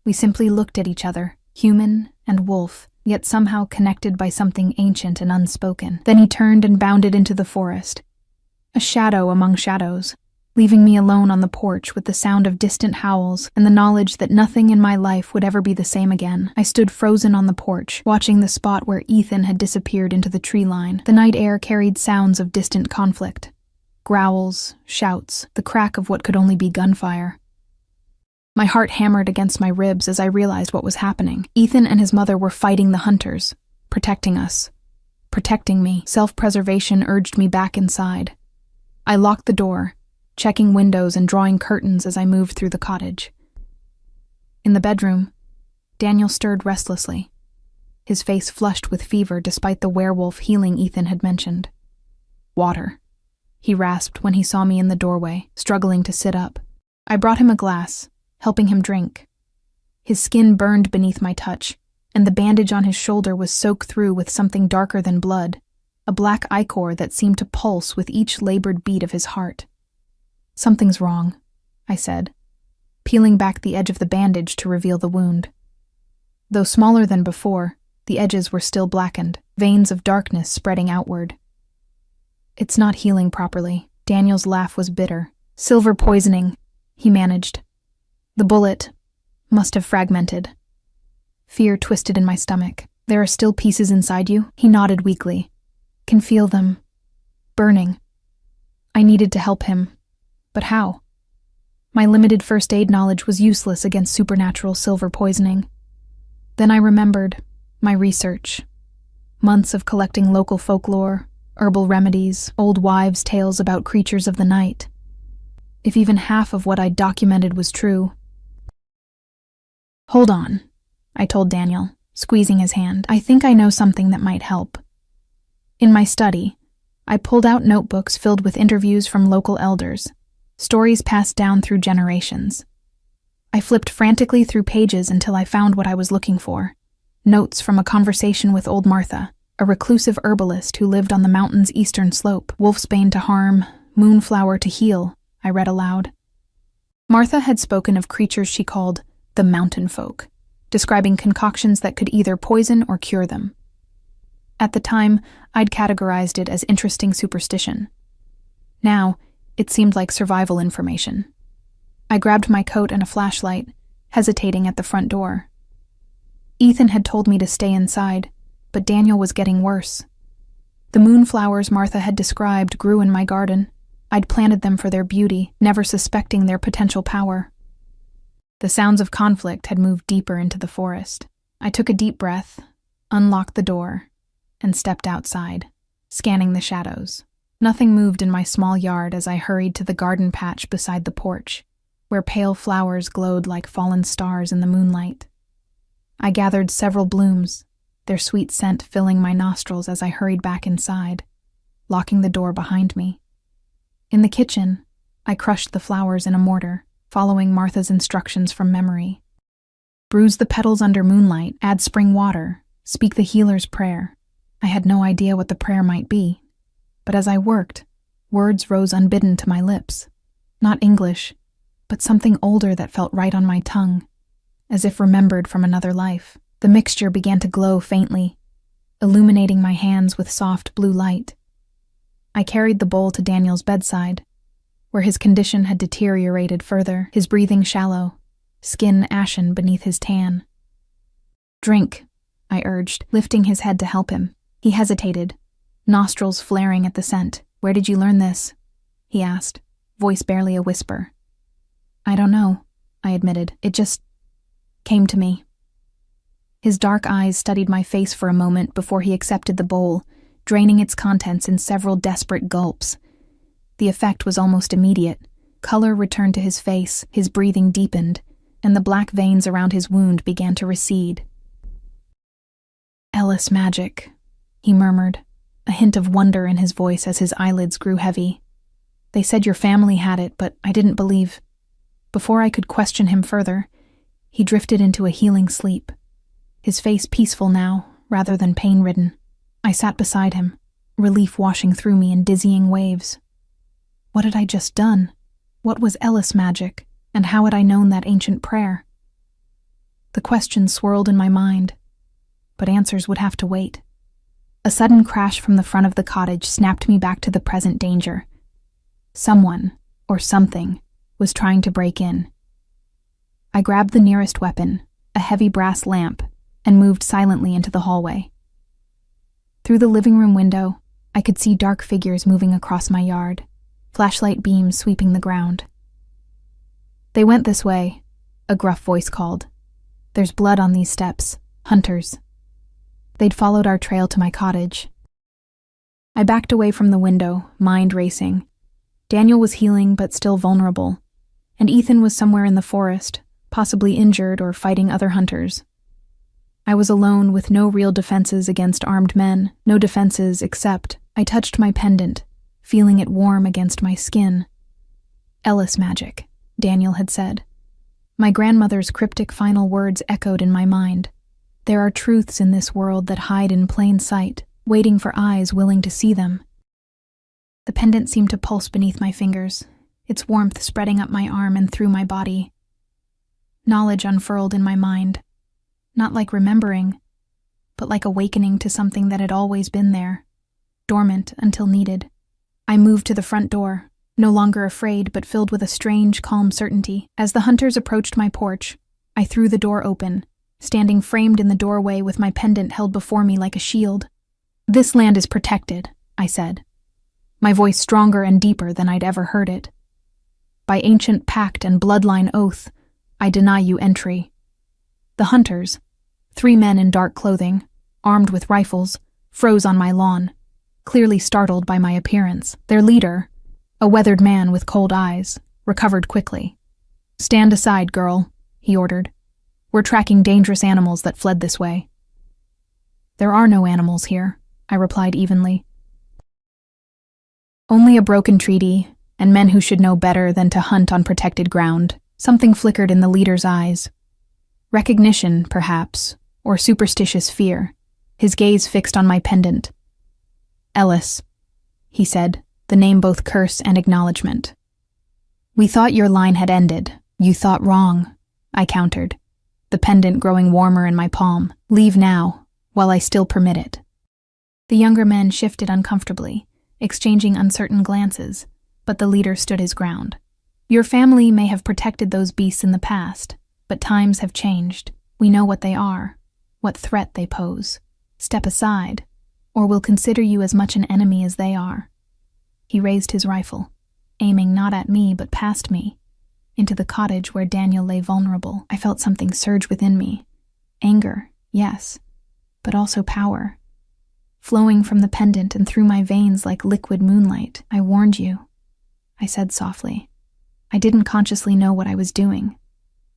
we simply looked at each other, human and wolf, yet somehow connected by something ancient and unspoken. Then he turned and bounded into the forest, a shadow among shadows, leaving me alone on the porch with the sound of distant howls and the knowledge that nothing in my life would ever be the same again. I stood frozen on the porch, watching the spot where Ethan had disappeared into the tree line. The night air carried sounds of distant conflict. Growls, shouts, the crack of what could only be gunfire. My heart hammered against my ribs as I realized what was happening. Ethan and his mother were fighting the hunters, protecting us, protecting me. Self-preservation urged me back inside. I locked the door, checking windows and drawing curtains as I moved through the cottage. In the bedroom, Daniel stirred restlessly, his face flushed with fever despite the werewolf healing Ethan had mentioned. "Water," he rasped when he saw me in the doorway, struggling to sit up. I brought him a glass, helping him drink. His skin burned beneath my touch, and the bandage on his shoulder was soaked through with something darker than blood, a black ichor that seemed to pulse with each labored beat of his heart. "Something's wrong," I said, peeling back the edge of the bandage to reveal the wound. Though smaller than before, the edges were still blackened, veins of darkness spreading outward. "It's not healing properly." Daniel's laugh was bitter. "Silver poisoning," he managed. "The bullet must have fragmented." Fear twisted in my stomach. "There are still pieces inside you?" He nodded weakly. "Can feel them. Burning." I needed to help him. But how? My limited first aid knowledge was useless against supernatural silver poisoning. Then I remembered my research. Months of collecting local folklore, herbal remedies, old wives' tales about creatures of the night. If even half of what I'd documented was true. "Hold on," I told Daniel, squeezing his hand. "I think I know something that might help." In my study, I pulled out notebooks filled with interviews from local elders, stories passed down through generations. I flipped frantically through pages until I found what I was looking for. Notes from a conversation with old Martha, a reclusive herbalist who lived on the mountain's eastern slope. "Wolfsbane to harm, moonflower to heal," I read aloud. Martha had spoken of creatures she called the mountain folk, describing concoctions that could either poison or cure them. At the time, I'd categorized it as interesting superstition. Now, it seemed like survival information. I grabbed my coat and a flashlight, hesitating at the front door. Ethan had told me to stay inside, but Daniel was getting worse. The moonflowers Martha had described grew in my garden. I'd planted them for their beauty, never suspecting their potential power. The sounds of conflict had moved deeper into the forest. I took a deep breath, unlocked the door, and stepped outside, scanning the shadows. Nothing moved in my small yard as I hurried to the garden patch beside the porch, where pale flowers glowed like fallen stars in the moonlight. I gathered several blooms, their sweet scent filling my nostrils as I hurried back inside, locking the door behind me. In the kitchen, I crushed the flowers in a mortar, following Martha's instructions from memory. Bruise the petals under moonlight, add spring water, speak the healer's prayer. I had no idea what the prayer might be, but as I worked, words rose unbidden to my lips. Not English, but something older that felt right on my tongue, as if remembered from another life. The mixture began to glow faintly, illuminating my hands with soft blue light. I carried the bowl to Daniel's bedside, where his condition had deteriorated further, his breathing shallow, skin ashen beneath his tan. "Drink," I urged, lifting his head to help him. He hesitated, nostrils flaring at the scent. "Where did you learn this?" he asked, voice barely a whisper. "I don't know," I admitted. "It just came to me." His dark eyes studied my face for a moment before he accepted the bowl, draining its contents in several desperate gulps. The effect was almost immediate. Color returned to his face, his breathing deepened, and the black veins around his wound began to recede. "Ellis magic," he murmured, a hint of wonder in his voice as his eyelids grew heavy. "They said your family had it, but I didn't believe." Before I could question him further, he drifted into a healing sleep, his face peaceful now, rather than pain-ridden. I sat beside him, relief washing through me in dizzying waves. What had I just done? What was Ellis magic, and how had I known that ancient prayer? The questions swirled in my mind, but answers would have to wait. A sudden crash from the front of the cottage snapped me back to the present danger. Someone, or something, was trying to break in. I grabbed the nearest weapon, a heavy brass lamp, and moved silently into the hallway. Through the living room window, I could see dark figures moving across my yard, flashlight beams sweeping the ground. "They went this way," a gruff voice called. "There's blood on these steps. Hunters." They'd followed our trail to my cottage. I backed away from the window, mind racing. Daniel was healing but still vulnerable, and Ethan was somewhere in the forest, possibly injured or fighting other hunters. I was alone with no real defenses against armed men, no defenses except I touched my pendant, feeling it warm against my skin. "Ellis magic," Daniel had said. My grandmother's cryptic final words echoed in my mind. There are truths in this world that hide in plain sight, waiting for eyes willing to see them. The pendant seemed to pulse beneath my fingers, its warmth spreading up my arm and through my body. Knowledge unfurled in my mind, not like remembering, but like awakening to something that had always been there, dormant until needed. I moved to the front door, no longer afraid but filled with a strange, calm certainty. As the hunters approached my porch, I threw the door open, standing framed in the doorway with my pendant held before me like a shield. "This land is protected," I said, my voice stronger and deeper than I'd ever heard it. "By ancient pact and bloodline oath, I deny you entry." The hunters, 3 men in dark clothing, armed with rifles, froze on my lawn, clearly startled by my appearance. Their leader, a weathered man with cold eyes, recovered quickly. "Stand aside, girl," he ordered. "We're tracking dangerous animals that fled this way." "There are no animals here," I replied evenly. "Only a broken treaty, and men who should know better than to hunt on protected ground." Something flickered in the leader's eyes. Recognition, perhaps, or superstitious fear, his gaze fixed on my pendant. "Ellis," he said, the name both curse and acknowledgement. "We thought your line had ended. You thought wrong," I countered, the pendant growing warmer in my palm. "Leave now, while I still permit it." The younger men shifted uncomfortably, exchanging uncertain glances, but the leader stood his ground. "Your family may have protected those beasts in the past, but times have changed. We know what they are, what threat they pose. Step aside, or we'll consider you as much an enemy as they are." He raised his rifle, aiming not at me but past me, into the cottage where Daniel lay vulnerable. I felt something surge within me. Anger, yes, but also power. Flowing from the pendant and through my veins like liquid moonlight. "I warned you," I said softly. I didn't consciously know what I was doing,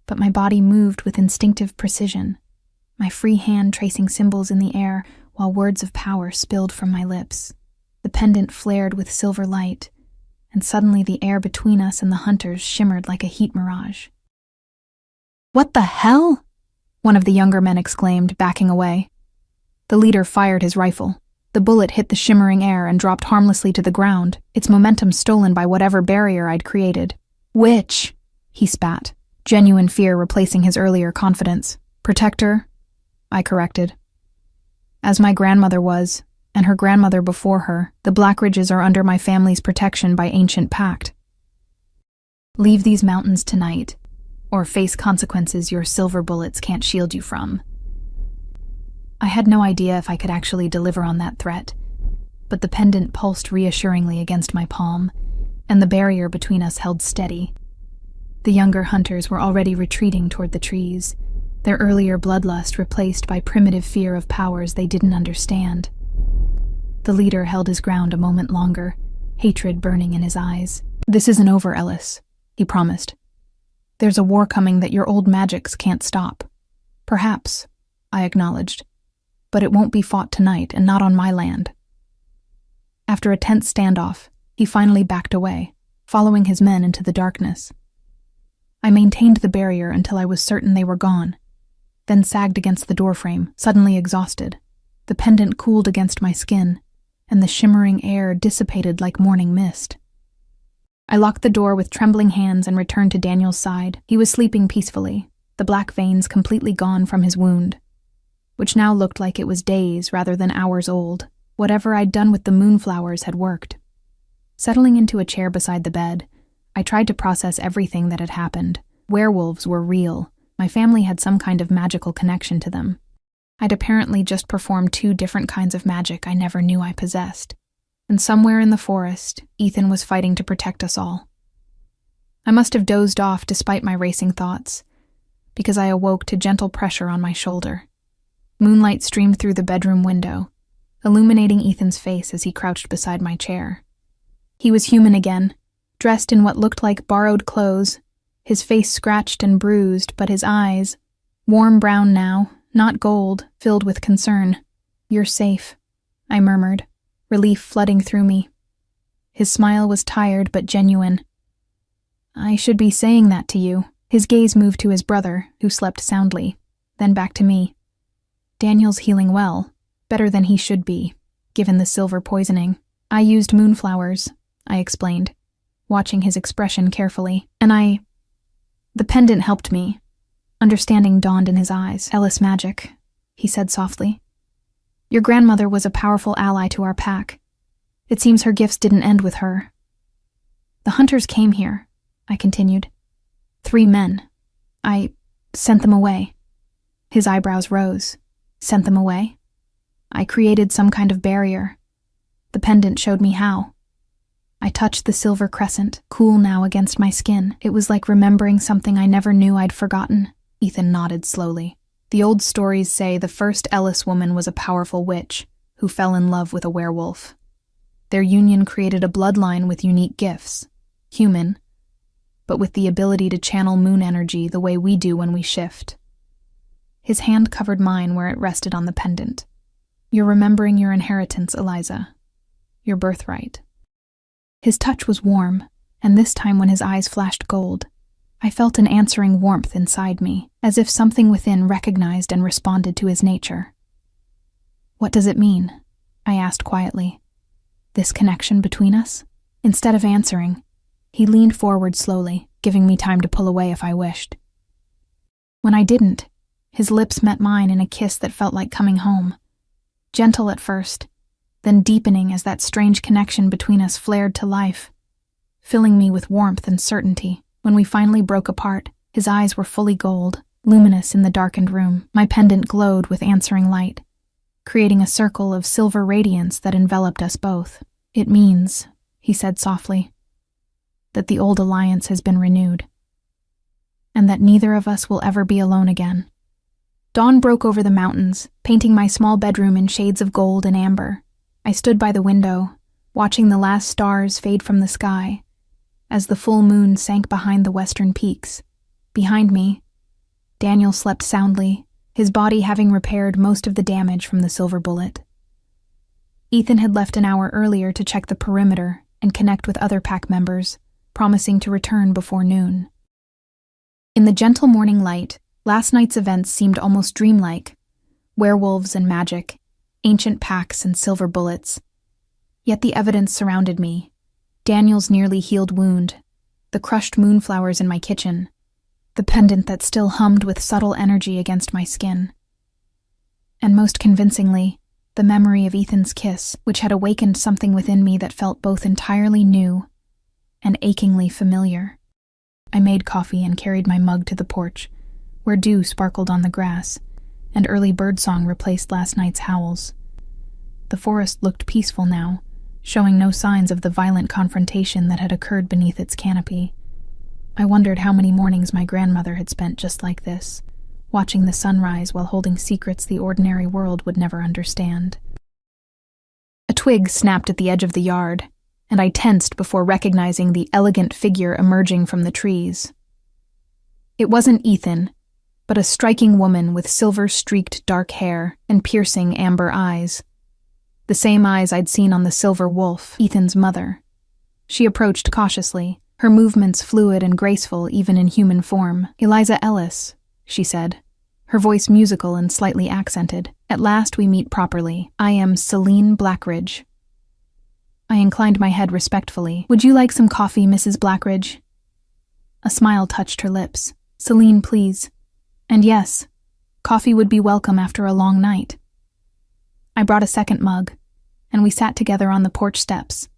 but my body moved with instinctive precision, my free hand tracing symbols in the air while words of power spilled from my lips. The pendant flared with silver light, and suddenly the air between us and the hunters shimmered like a heat mirage. "What the hell?" one of the younger men exclaimed, backing away. The leader fired his rifle. The bullet hit the shimmering air and dropped harmlessly to the ground, its momentum stolen by whatever barrier I'd created. "Witch!" he spat, genuine fear replacing his earlier confidence. "Protector," I corrected. "As my grandmother was, and her grandmother before her, the Blackridges are under my family's protection by ancient pact. Leave these mountains tonight, or face consequences your silver bullets can't shield you from." I had no idea if I could actually deliver on that threat, but the pendant pulsed reassuringly against my palm, and the barrier between us held steady. The younger hunters were already retreating toward the trees, their earlier bloodlust replaced by primitive fear of powers they didn't understand. The leader held his ground a moment longer, hatred burning in his eyes. "This isn't over, Ellis," he promised. "There's a war coming that your old magics can't stop." "Perhaps," I acknowledged, "but it won't be fought tonight and not on my land." After a tense standoff, he finally backed away, following his men into the darkness. I maintained the barrier until I was certain they were gone, then sagged against the doorframe, suddenly exhausted. The pendant cooled against my skin, and the shimmering air dissipated like morning mist. I locked the door with trembling hands and returned to Daniel's side. He was sleeping peacefully, the black veins completely gone from his wound, which now looked like it was days rather than hours old. Whatever I'd done with the moonflowers had worked. Settling into a chair beside the bed, I tried to process everything that had happened. Werewolves were real. My family had some kind of magical connection to them. I'd apparently just performed 2 different kinds of magic I never knew I possessed. And somewhere in the forest, Ethan was fighting to protect us all. I must have dozed off despite my racing thoughts, because I awoke to gentle pressure on my shoulder. Moonlight streamed through the bedroom window, illuminating Ethan's face as he crouched beside my chair. He was human again, dressed in what looked like borrowed clothes, his face scratched and bruised, but his eyes, warm brown now, not gold, filled with concern. "You're safe," I murmured, relief flooding through me. His smile was tired but genuine. "I should be saying that to you." His gaze moved to his brother, who slept soundly, then back to me. "Daniel's healing well, better than he should be, given the silver poisoning. I used moonflowers," I explained, watching his expression carefully, "and the pendant helped me." Understanding dawned in his eyes. "Ellis magic," he said softly. "Your grandmother was a powerful ally to our pack. It seems her gifts didn't end with her." "The hunters came here," I continued. 3 men. I sent them away." His eyebrows rose. "Sent them away?" "I created some kind of barrier. The pendant showed me how." I touched the silver crescent, cool now against my skin. It was like remembering something I never knew I'd forgotten. Ethan nodded slowly. "The old stories say the first Ellis woman was a powerful witch who fell in love with a werewolf. Their union created a bloodline with unique gifts, human, but with the ability to channel moon energy the way we do when we shift." His hand covered mine where it rested on the pendant. "You're remembering your inheritance, Eliza. Your birthright." His touch was warm, and this time when his eyes flashed gold, I felt an answering warmth inside me, as if something within recognized and responded to his nature. "What does it mean?" I asked quietly. "This connection between us?" Instead of answering, he leaned forward slowly, giving me time to pull away if I wished. When I didn't, his lips met mine in a kiss that felt like coming home. Gentle at first, then deepening as that strange connection between us flared to life, filling me with warmth and certainty. When we finally broke apart, his eyes were fully gold, luminous in the darkened room. My pendant glowed with answering light, creating a circle of silver radiance that enveloped us both. "It means," he said softly, "that the old alliance has been renewed, and that neither of us will ever be alone again." Dawn broke over the mountains, painting my small bedroom in shades of gold and amber. I stood by the window, watching the last stars fade from the sky, as the full moon sank behind the western peaks. Behind me, Daniel slept soundly, his body having repaired most of the damage from the silver bullet. Ethan had left an hour earlier to check the perimeter and connect with other pack members, promising to return before noon. In the gentle morning light, Last night's events seemed almost dreamlike. Werewolves and magic, ancient packs and silver bullets. Yet the evidence surrounded me. Daniel's nearly healed wound, the crushed moonflowers in my kitchen, the pendant that still hummed with subtle energy against my skin. And most convincingly, the memory of Ethan's kiss, which had awakened something within me that felt both entirely new and achingly familiar. I made coffee and carried my mug to the porch, where dew sparkled on the grass, and early birdsong replaced last night's howls. The forest looked peaceful now, showing no signs of the violent confrontation that had occurred beneath its canopy. I wondered how many mornings my grandmother had spent just like this, watching the sunrise while holding secrets the ordinary world would never understand. A twig snapped at the edge of the yard, and I tensed before recognizing the elegant figure emerging from the trees. It wasn't Ethan, but a striking woman with silver-streaked dark hair and piercing amber eyes. The same eyes I'd seen on the silver wolf, Ethan's mother. She approached cautiously, her movements fluid and graceful even in human form. "Eliza Ellis," she said, her voice musical and slightly accented. "At last we meet properly. I am Celine Blackridge." I inclined my head respectfully. "Would you like some coffee, Mrs. Blackridge?" A smile touched her lips. "Celine, please. And yes, coffee would be welcome after a long night." I brought a second mug, and we sat together on the porch steps,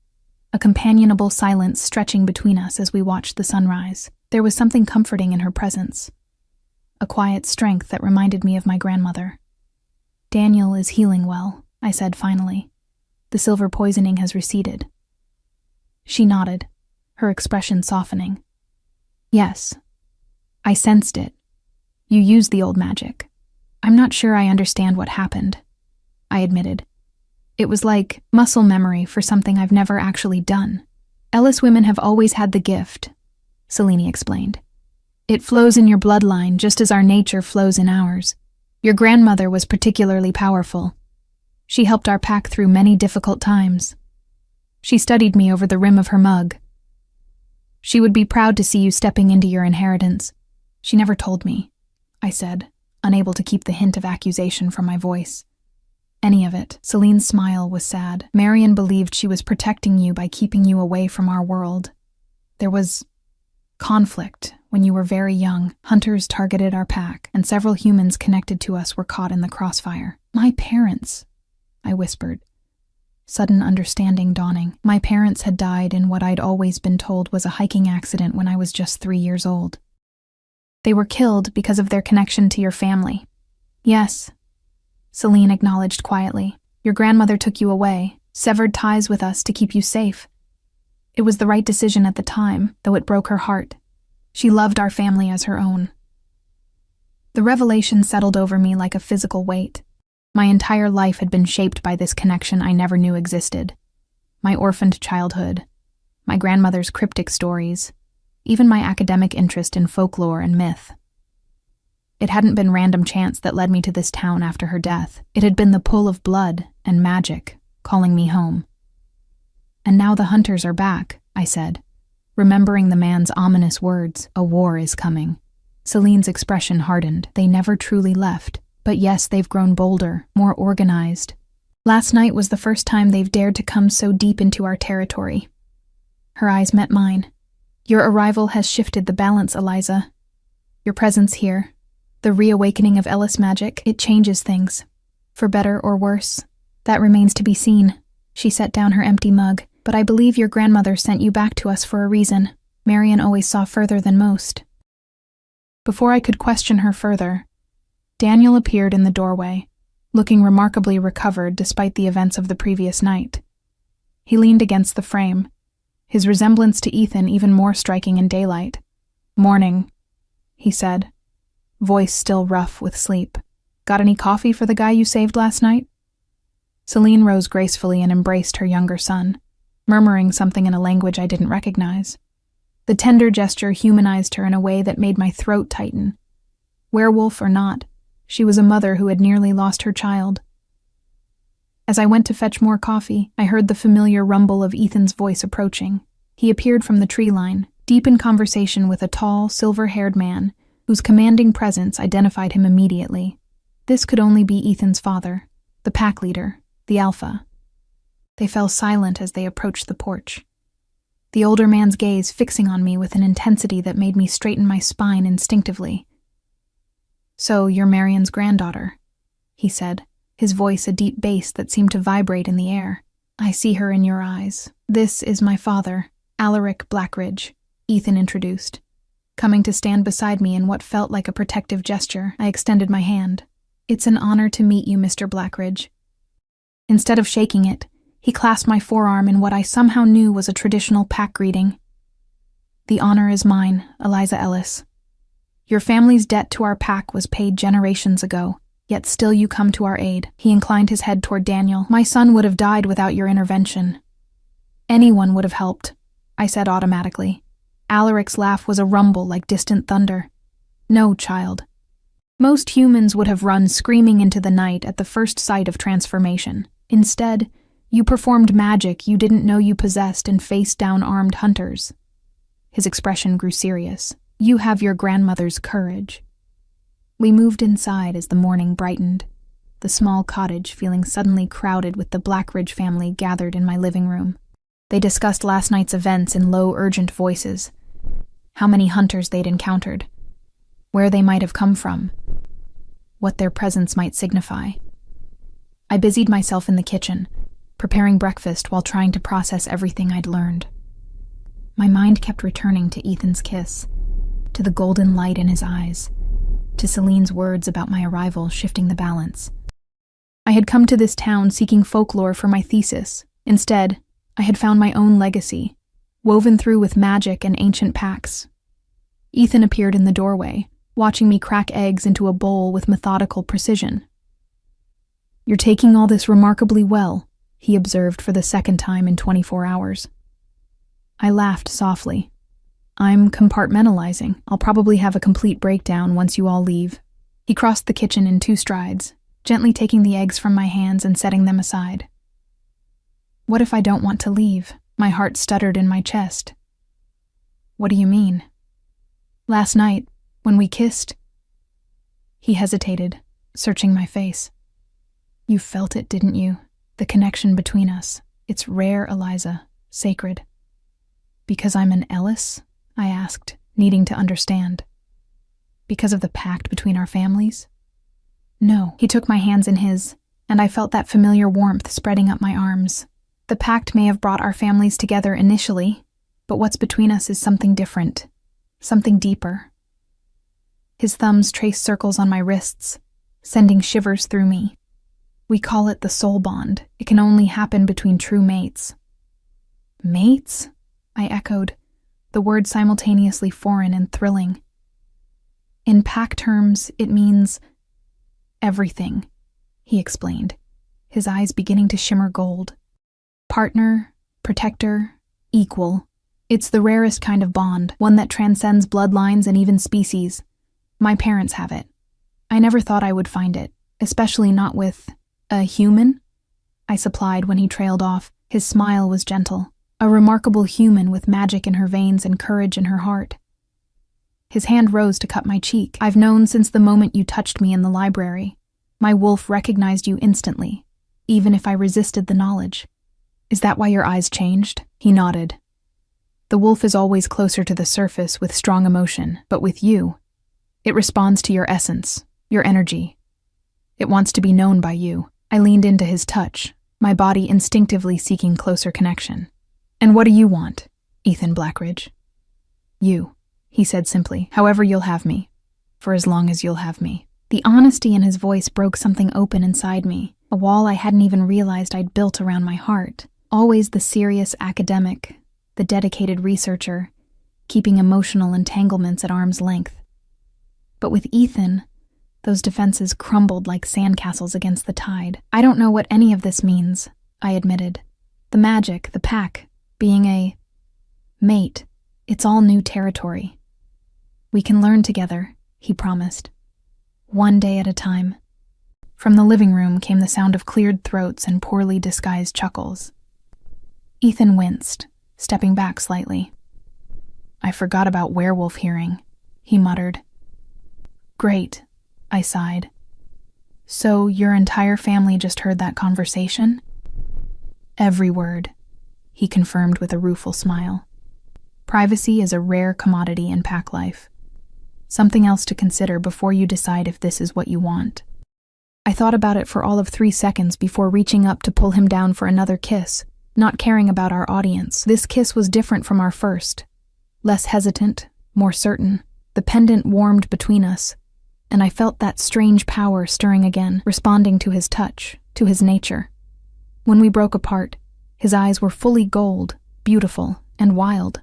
a companionable silence stretching between us as we watched the sunrise. There was something comforting in her presence, a quiet strength that reminded me of my grandmother. "Daniel is healing well," I said finally. "The silver poisoning has receded." She nodded, her expression softening. "Yes, I sensed it. You used the old magic. I'm not sure I understand what happened," I admitted. "It was like muscle memory for something I've never actually done." "Ellis women have always had the gift," Selene explained. "It flows in your bloodline just as our nature flows in ours. Your grandmother was particularly powerful. She helped our pack through many difficult times. She studied me over the rim of her mug. She would be proud to see you stepping into your inheritance. She never told me," I said, unable to keep the hint of accusation from my voice. "Any of it." Celine's smile was sad. "Marion believed she was protecting you by keeping you away from our world. There was conflict when you were very young. Hunters targeted our pack, and several humans connected to us were caught in the crossfire." "My parents," I whispered, sudden understanding dawning. "My parents had died in what I'd always been told was a hiking accident when I was just 3 years old. They were killed because of their connection to your family." "Yes," Celine acknowledged quietly. "Your grandmother took you away, severed ties with us to keep you safe. It was the right decision at the time, though it broke her heart. She loved our family as her own." The revelation settled over me like a physical weight. My entire life had been shaped by this connection I never knew existed. My orphaned childhood, my grandmother's cryptic stories, even my academic interest in folklore and myth. It hadn't been random chance that led me to this town after her death. It had been the pull of blood and magic calling me home. "And now the hunters are back," I said, remembering the man's ominous words, "A war is coming." Celine's expression hardened. "They never truly left. But yes, they've grown bolder, more organized. Last night was the first time they've dared to come so deep into our territory." Her eyes met mine. "Your arrival has shifted the balance, Eliza. Your presence here, the reawakening of Ellis magic, it changes things. For better or worse, that remains to be seen." She set down her empty mug. "But I believe your grandmother sent you back to us for a reason. Marion always saw further than most." Before I could question her further, Daniel appeared in the doorway, looking remarkably recovered despite the events of the previous night. He leaned against the frame, his resemblance to Ethan even more striking in daylight. "Morning," he said, voice still rough with sleep. "Got any coffee for the guy you saved last night?" Celine rose gracefully and embraced her younger son, murmuring something in a language I didn't recognize. The tender gesture humanized her in a way that made my throat tighten. Werewolf or not, she was a mother who had nearly lost her child. As I went to fetch more coffee, I heard the familiar rumble of Ethan's voice approaching. He appeared from the tree line, deep in conversation with a tall, silver-haired man whose commanding presence identified him immediately. This could only be Ethan's father, the pack leader, the alpha. They fell silent as they approached the porch, the older man's gaze fixing on me with an intensity that made me straighten my spine instinctively. "So, you're Marion's granddaughter," he said, his voice a deep bass that seemed to vibrate in the air. "I see her in your eyes. This is my father, Alaric Blackridge," Ethan introduced. Coming to stand beside me in what felt like a protective gesture, I extended my hand. "It's an honor to meet you, Mr. Blackridge." Instead of shaking it, he clasped my forearm in what I somehow knew was a traditional pack greeting. "The honor is mine, Eliza Ellis. Your family's debt to our pack was paid generations ago, yet still you come to our aid." He inclined his head toward Daniel. "My son would have died without your intervention." "Anyone would have helped," I said automatically. Alaric's laugh was a rumble like distant thunder. "No, child. Most humans would have run screaming into the night at the first sight of transformation. Instead, you performed magic you didn't know you possessed and faced down armed hunters." His expression grew serious. "You have your grandmother's courage." We moved inside as the morning brightened, the small cottage feeling suddenly crowded with the Blackridge family gathered in my living room. They discussed last night's events in low, urgent voices. How many hunters they'd encountered, where they might have come from, what their presence might signify. I busied myself in the kitchen, preparing breakfast while trying to process everything I'd learned. My mind kept returning to Ethan's kiss, to the golden light in his eyes, to Celine's words about my arrival shifting the balance. I had come to this town seeking folklore for my thesis. Instead, I had found my own legacy, woven through with magic and ancient packs. Ethan appeared in the doorway, watching me crack eggs into a bowl with methodical precision. "You're taking all this remarkably well," he observed for the second time in 24 hours. I laughed softly. "I'm compartmentalizing. I'll probably have a complete breakdown once you all leave." He crossed the kitchen in 2 strides, gently taking the eggs from my hands and setting them aside. "What if I don't want to leave?" My heart stuttered in my chest. "What do you mean?" "Last night, when we kissed..." He hesitated, searching my face. "You felt it, didn't you? The connection between us. It's rare, Eliza. Sacred." "Because I'm an Ellis?" I asked, needing to understand. "Because of the pact between our families?" "No." He took my hands in his, and I felt that familiar warmth spreading up my arms. "The pact may have brought our families together initially, but what's between us is something different, something deeper." His thumbs traced circles on my wrists, sending shivers through me. "We call it the soul bond. It can only happen between true mates." "Mates?" I echoed, the word simultaneously foreign and thrilling. "In pack terms, it means everything," he explained, his eyes beginning to shimmer gold. "Partner, protector, equal. It's the rarest kind of bond, one that transcends bloodlines and even species. My parents have it. I never thought I would find it, especially not with a human," I supplied when he trailed off. His smile was gentle. "A remarkable human with magic in her veins and courage in her heart." His hand rose to cut my cheek. "I've known since the moment you touched me in the library. My wolf recognized you instantly, even if I resisted the knowledge." "Is that why your eyes changed?" He nodded. "The wolf is always closer to the surface with strong emotion, but with you, it responds to your essence, your energy. It wants to be known by you." I leaned into his touch, my body instinctively seeking closer connection. "And what do you want, Ethan Blackridge?" "You," he said simply. "However you'll have me, for as long as you'll have me." The honesty in his voice broke something open inside me, a wall I hadn't even realized I'd built around my heart. Always the serious academic, the dedicated researcher, keeping emotional entanglements at arm's length. But with Ethan, those defenses crumbled like sandcastles against the tide. "I don't know what any of this means," I admitted. "The magic, the pack, being a mate, it's all new territory. We can learn together," he promised. "One day at a time." From the living room came the sound of cleared throats and poorly disguised chuckles. Ethan winced, stepping back slightly. "I forgot about werewolf hearing," he muttered. Great, I sighed. So your entire family just heard that conversation? Every word, he confirmed with a rueful smile. Privacy is a rare commodity in pack life. Something else to consider before you decide if this is what you want. I thought about it for all of 3 seconds before reaching up to pull him down for another kiss, not caring about our audience. This kiss was different from our first. Less hesitant, more certain. The pendant warmed between us, and I felt that strange power stirring again, responding to his touch, to his nature. When we broke apart, his eyes were fully gold, beautiful, and wild.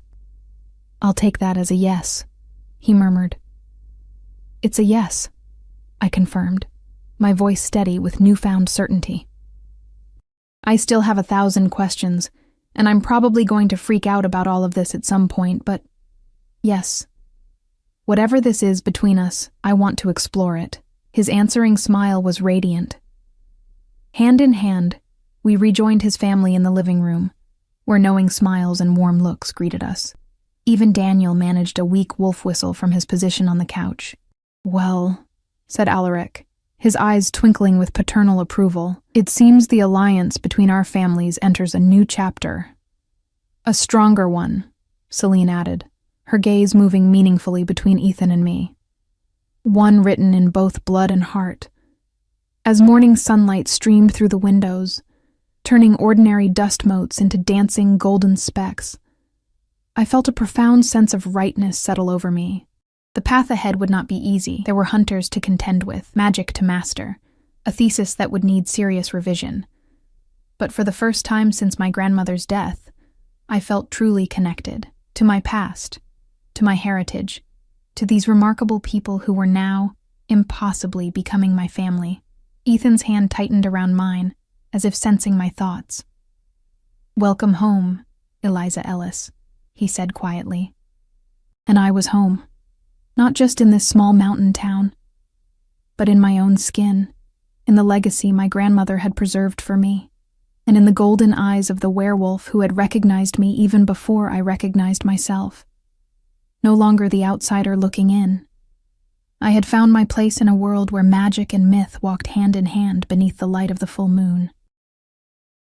I'll take that as a yes, he murmured. It's a yes, I confirmed, my voice steady with newfound certainty. I still have 1,000 questions, and I'm probably going to freak out about all of this at some point, but yes. Whatever this is between us, I want to explore it. His answering smile was radiant. Hand in hand, we rejoined his family in the living room, where knowing smiles and warm looks greeted us. Even Daniel managed a weak wolf whistle from his position on the couch. Well, said Alaric, his eyes twinkling with paternal approval, it seems the alliance between our families enters a new chapter. A stronger one, Celine added, her gaze moving meaningfully between Ethan and me. One written in both blood and heart. As morning sunlight streamed through the windows, turning ordinary dust motes into dancing golden specks, I felt a profound sense of rightness settle over me. The path ahead would not be easy. There were hunters to contend with, magic to master, a thesis that would need serious revision. But for the first time since my grandmother's death, I felt truly connected to my past, to my heritage, to these remarkable people who were now impossibly becoming my family. Ethan's hand tightened around mine, as if sensing my thoughts. Welcome home, Eliza Ellis, he said quietly. And I was home, not just in this small mountain town, but in my own skin, in the legacy my grandmother had preserved for me, and in the golden eyes of the werewolf who had recognized me even before I recognized myself. No longer the outsider looking in. I had found my place in a world where magic and myth walked hand in hand beneath the light of the full moon.